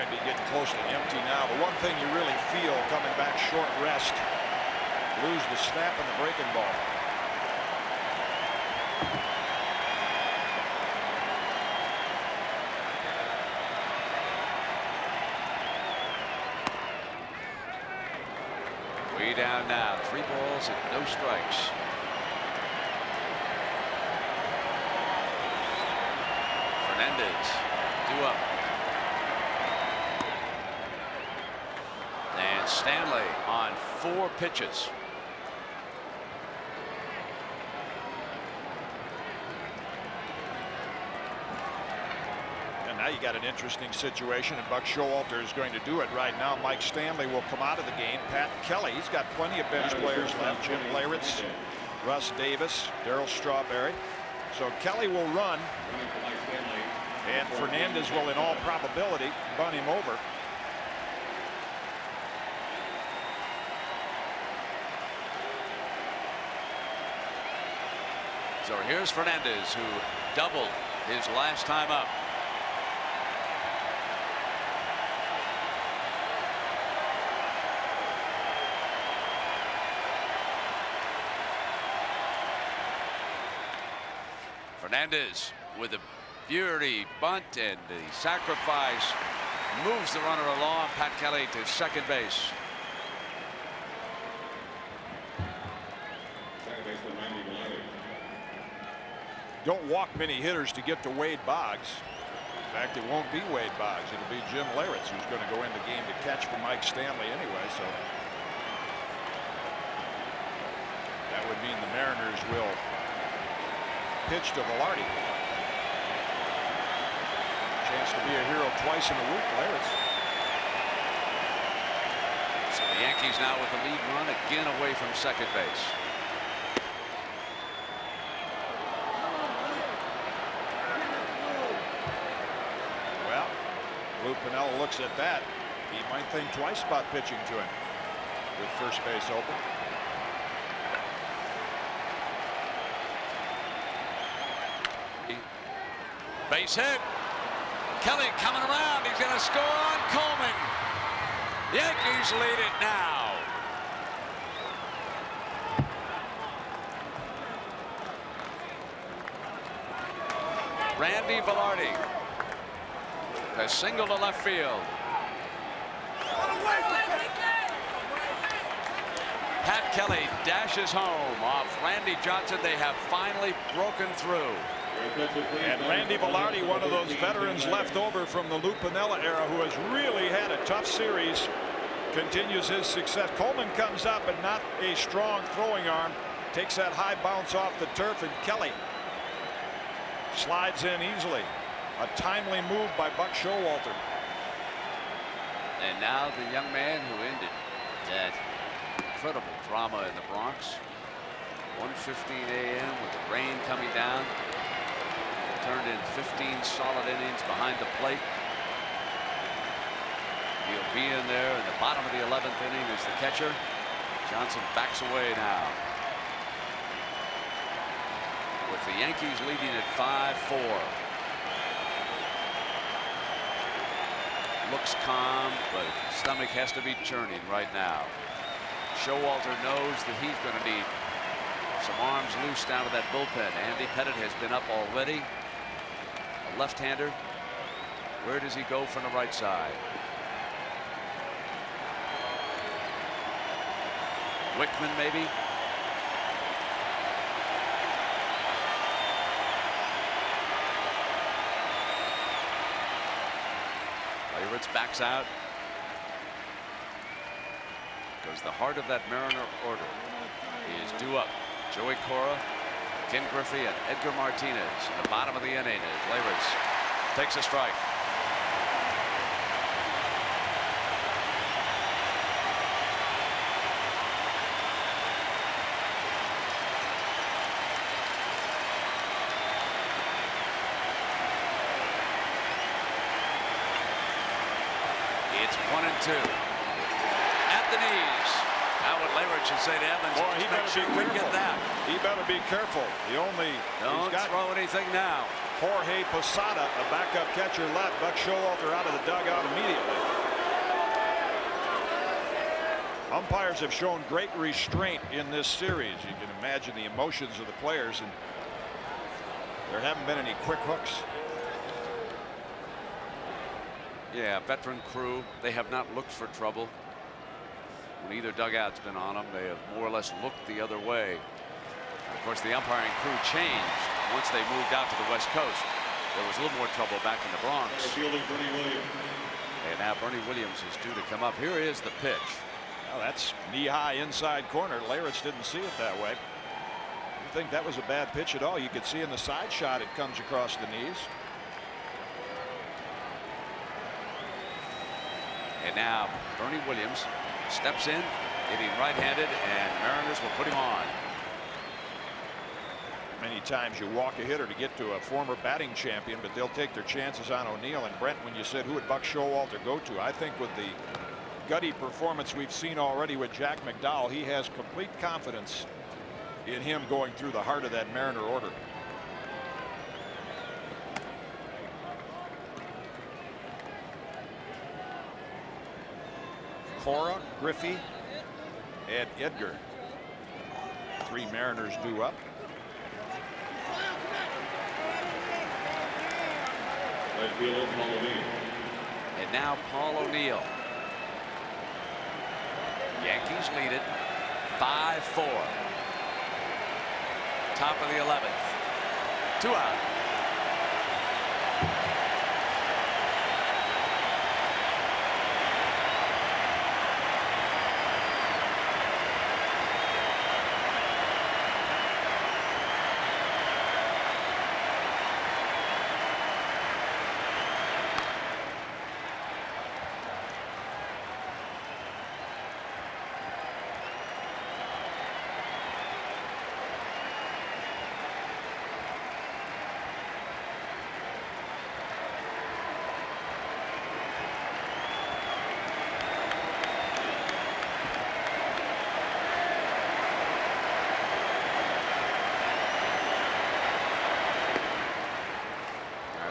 Be getting close to empty now. The one thing you really feel coming back short rest, lose the snap and the breaking ball.
Way down now. 3 balls and no strikes. Fernandez due up. And Stanley on 4 pitches.
And now you got an interesting situation, and Buck Showalter is going to do it right now. Mike Stanley will come out of the game. Pat Kelly, he's got plenty of bench players left. Jim Leyritz, Russ Davis, Darryl Strawberry. So Kelly will run, and Fernandez will, in all probability, bunt him over.
So here's Fernandez, who doubled his last time up. Fernandez with a beauty bunt, and the sacrifice moves the runner along. Pat Kelly to second base.
Don't walk many hitters to get to Wade Boggs. In fact, it won't be Wade Boggs. It'll be Jim Leyritz who's going to go in the game to catch for Mike Stanley anyway. So that would mean the Mariners will pitch to Velarde. Chance to be a hero twice in a week, Leyritz.
So the Yankees now with the lead run again away from second base.
Lou Piniella looks at that. He might think twice about pitching to him with first base open.
Base hit. Kelly coming around. He's going to score on Coleman. Yankees lead it now. Randy Velarde. A single to left field. Pat Kelly dashes home off Randy Johnson. They have finally broken through.
And Randy Velarde, one of those veterans left over from the Lou Piniella era, who has really had a tough series, continues his success. Coleman comes up, and not a strong throwing arm. Takes that high bounce off the turf, and Kelly slides in easily. A timely move by Buck Showalter.
And now the young man who ended that incredible drama in the Bronx. 1:15 a.m. with the rain coming down. Turned in 15 solid innings behind the plate. He'll be in there in the bottom of the 11th inning as the catcher. Johnson backs away now. With the Yankees leading at 5-4. Looks calm, but stomach has to be churning right now. Showalter knows that he's going to need some arms loose down to that bullpen. Andy Pettitte has been up already. A left-hander. Where does he go from the right side? Wickman maybe. Leyritz backs out. Goes the heart of that Mariner order. He is due up. Joey Cora, Ken Griffey, and Edgar Martinez in the bottom of the inning as Leyritz takes a strike. It's 1-2 at the knees. Now what Leyritz should say to Evans,
boy, he better be careful.
Get that.
He better be careful.
Don't throw anything now.
Jorge Posada, a backup catcher left. Buck Showalter out of the dugout immediately. Umpires have shown great restraint in this series. You can imagine the emotions of the players, and there haven't been any quick hooks.
Yeah, veteran crew, they have not looked for trouble. When either dugout's been on them, they have more or less looked the other way. Of course, the umpiring crew changed once they moved out to the West Coast. There was a little more trouble back in the Bronx. And now Bernie Williams is due to come up. Here is the pitch.
Well, that's knee-high inside corner. Leyritz didn't see it that way. I didn't think that was a bad pitch at all. You could see in the side shot it comes across the knees.
And now Bernie Williams steps in, hitting right-handed, and Mariners will put him on.
Many times you walk a hitter to get to a former batting champion, but they'll take their chances on O'Neill. And Brent, when you said who would Buck Showalter go to, I think with the gutty performance we've seen already with Jack McDowell, he has complete confidence in him going through the heart of that Mariner order. Cora, Griffey, and Edgar. Three Mariners due up.
And now Paul O'Neill. Yankees lead it 5-4. Top of the 11th. 2 out.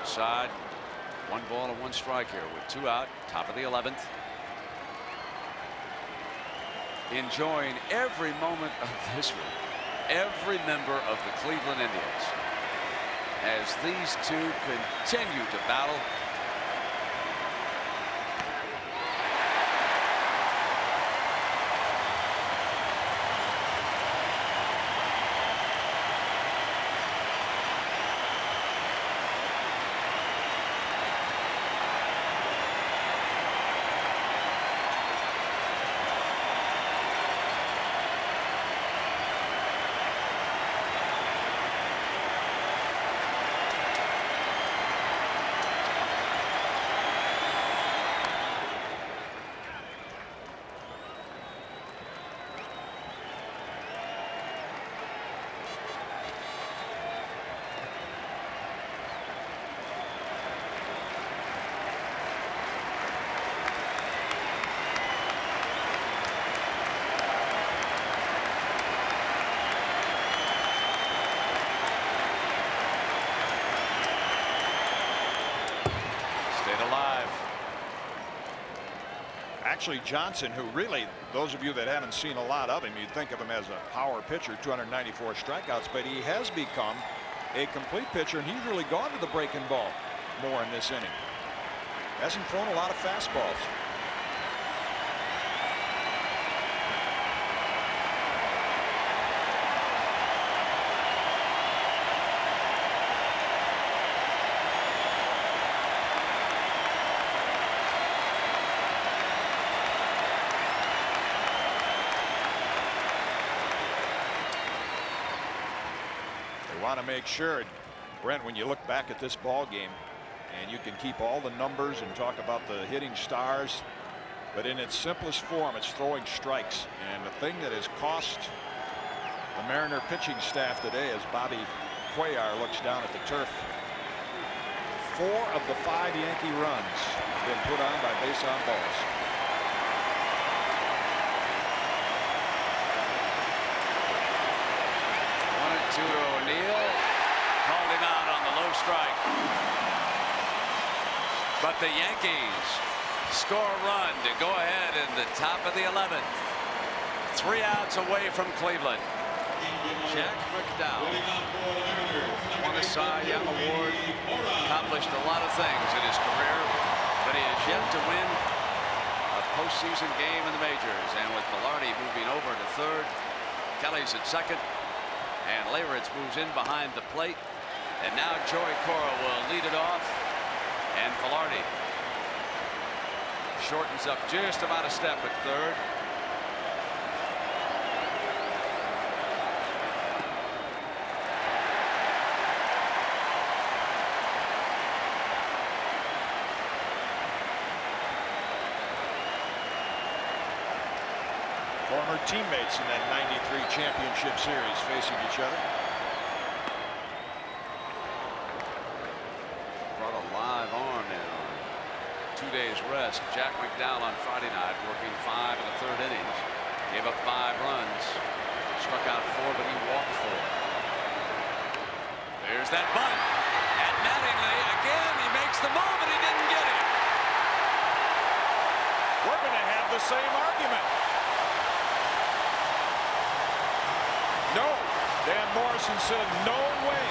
Outside, 1 ball and 1 strike here with 2 out, top of the 11th. Enjoying every moment of this one, every member of the Cleveland Indians, as these two continue to battle.
Actually, Johnson, who really, those of you that haven't seen a lot of him, you'd think of him as a power pitcher, 294 strikeouts, but he has become a complete pitcher, and he's really gone to the breaking ball more in this inning. Hasn't thrown a lot of fastballs. want to make sure, Brent, when you look back at this ball game, and you can keep all the numbers and talk about the hitting stars, but in its simplest form, it's throwing strikes. And the thing that has cost the Mariner pitching staff today, as Bobby Cuellar looks down at the turf, 4 of the 5 Yankee runs have been put on by base on balls.
To O'Neill, called him out on the low strike. But the Yankees score a run to go ahead in the top of the 11th. 3 outs away from Cleveland. Jack McDowell won a Cy Young Award, accomplished a lot of things in his career, but he has yet to win a postseason game in the majors. And with Velarde moving over to third, Kelly's at second, and Leyritz moves in behind the plate, and now Joey Cora will lead it off, and Velarde shortens up just about a step at third.
Former teammates in that '93 championship series facing each other.
Brought a live arm in on 2 days rest. Jack McDowell on Friday night working 5 in the 3rd innings. Gave up 5 runs. Struck out 4, but he walked 4. There's that bunt. And Mattingly again, he makes the move and he didn't get it.
We're going to have the same argument. No. Dan Morrison said no way.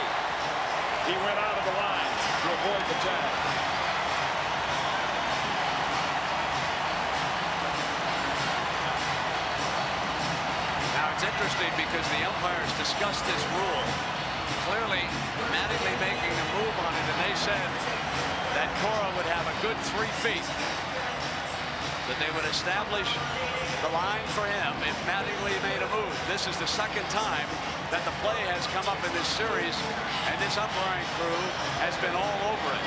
He went out of the line to avoid the tag.
Now it's interesting because the umpires discussed this rule. Clearly Mattingly making a move on it, and they said that Cora would have a good 3 feet. That they would establish the line for him if Mattingly made a move. This is the 2nd time that the play has come up in this series, and this umpiring crew has been all over it.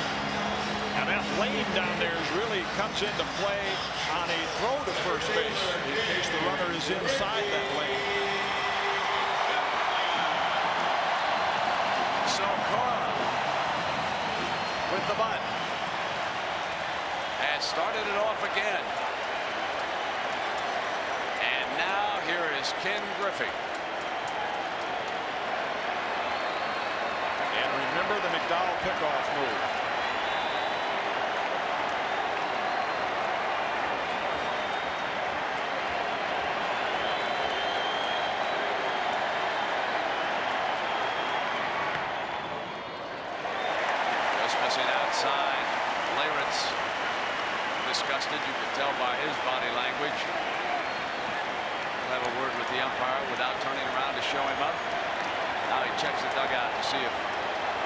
And that lane down there really comes into play on a throw to first base in case the runner is inside that lane.
So Cora with the bunt has started it off again. And now here is Ken Griffey.
And remember the McDowell pickoff move.
Just missing outside. Leyritz disgusted. You could tell by his body language. He'll have a word with the umpire without turning around to show him up. Now he checks the dugout to see if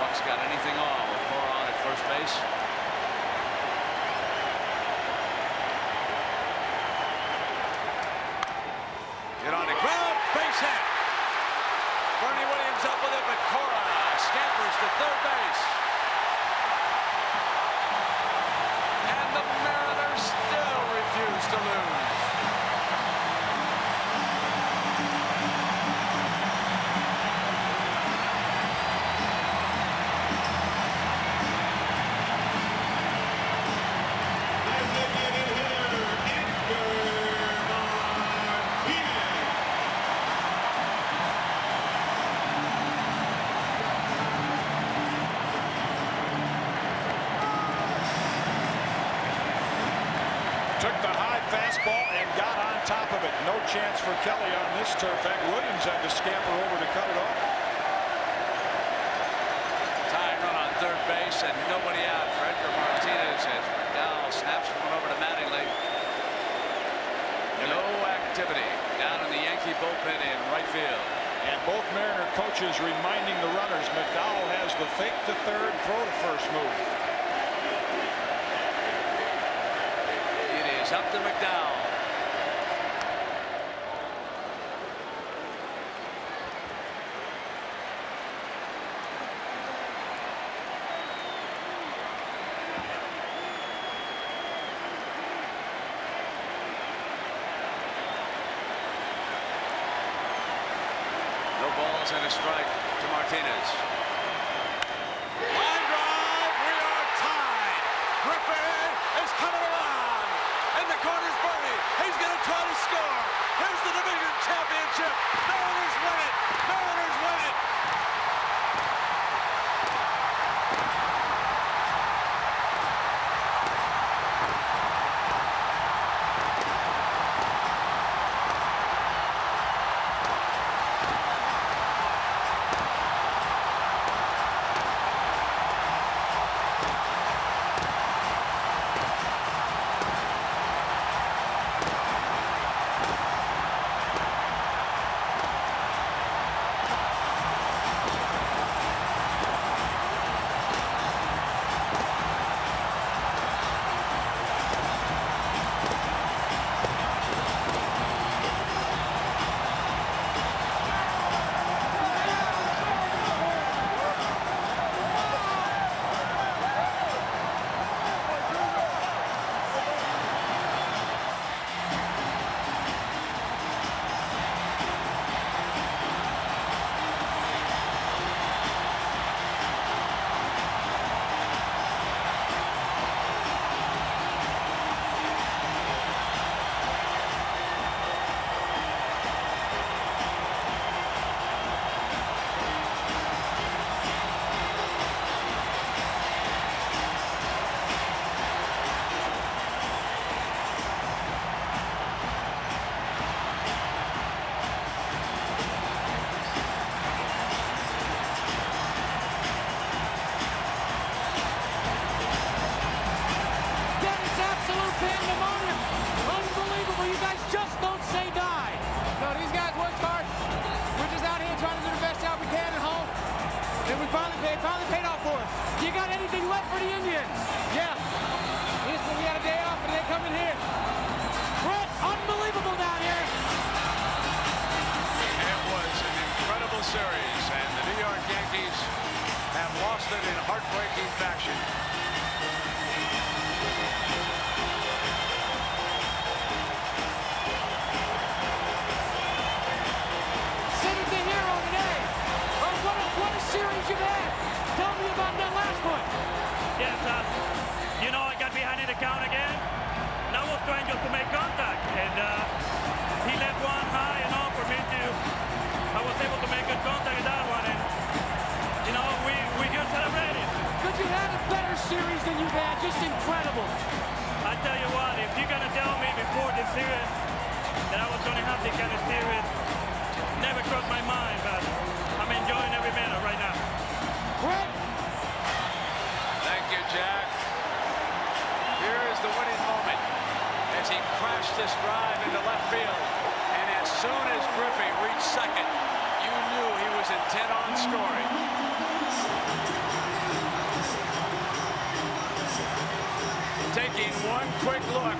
Buck's got anything on with Cora on at first base. Get on the ground, base hit. Bernie Williams up with it, but Cora scampers to third base. And the Mariners still refuse to lose.
Took the high fastball and got on top of it. No chance for Kelly on this turf. In fact, Williams had to scamper over to cut it off.
Tying run on third base and nobody out for Edgar Martinez as McDowell snaps one over to Mattingly. No activity down in the Yankee bullpen in right field.
And both Mariner coaches reminding the runners McDowell has the fake to third, throw to first move.
It's up to McDowell. balls and a strike to Martinez. Line drive. We are tied. Griffey is coming around. In the corner's Bernie. He's going to try to score. Here's the division championship. Mariners win it. Mariners win it.
They finally paid off for us. You got anything left for the Indians? Yeah. We had a day off, and they come in here. Brett, unbelievable down here.
It was an incredible series, and the New York Yankees have lost it in heartbreaking fashion.
Sitting the hero today. What a series you've had. Tell me about that last one.
Yes, you know, I got behind in the count again, and I was trying just to make contact, and he left one high enough for me to, I was able to make good contact in that one, and, you know, we just celebrated.
Could you have a better series than you've had? Just incredible.
I tell you what, if you're going to tell me before this series that I was going to have this kind of series, never crossed my mind, but I'm enjoying every minute right now.
Brett.
Thank you, Jack. Here is the winning moment as he crashed this drive into left field. And as soon as Griffey reached second, you knew he was intent on scoring. Taking one quick look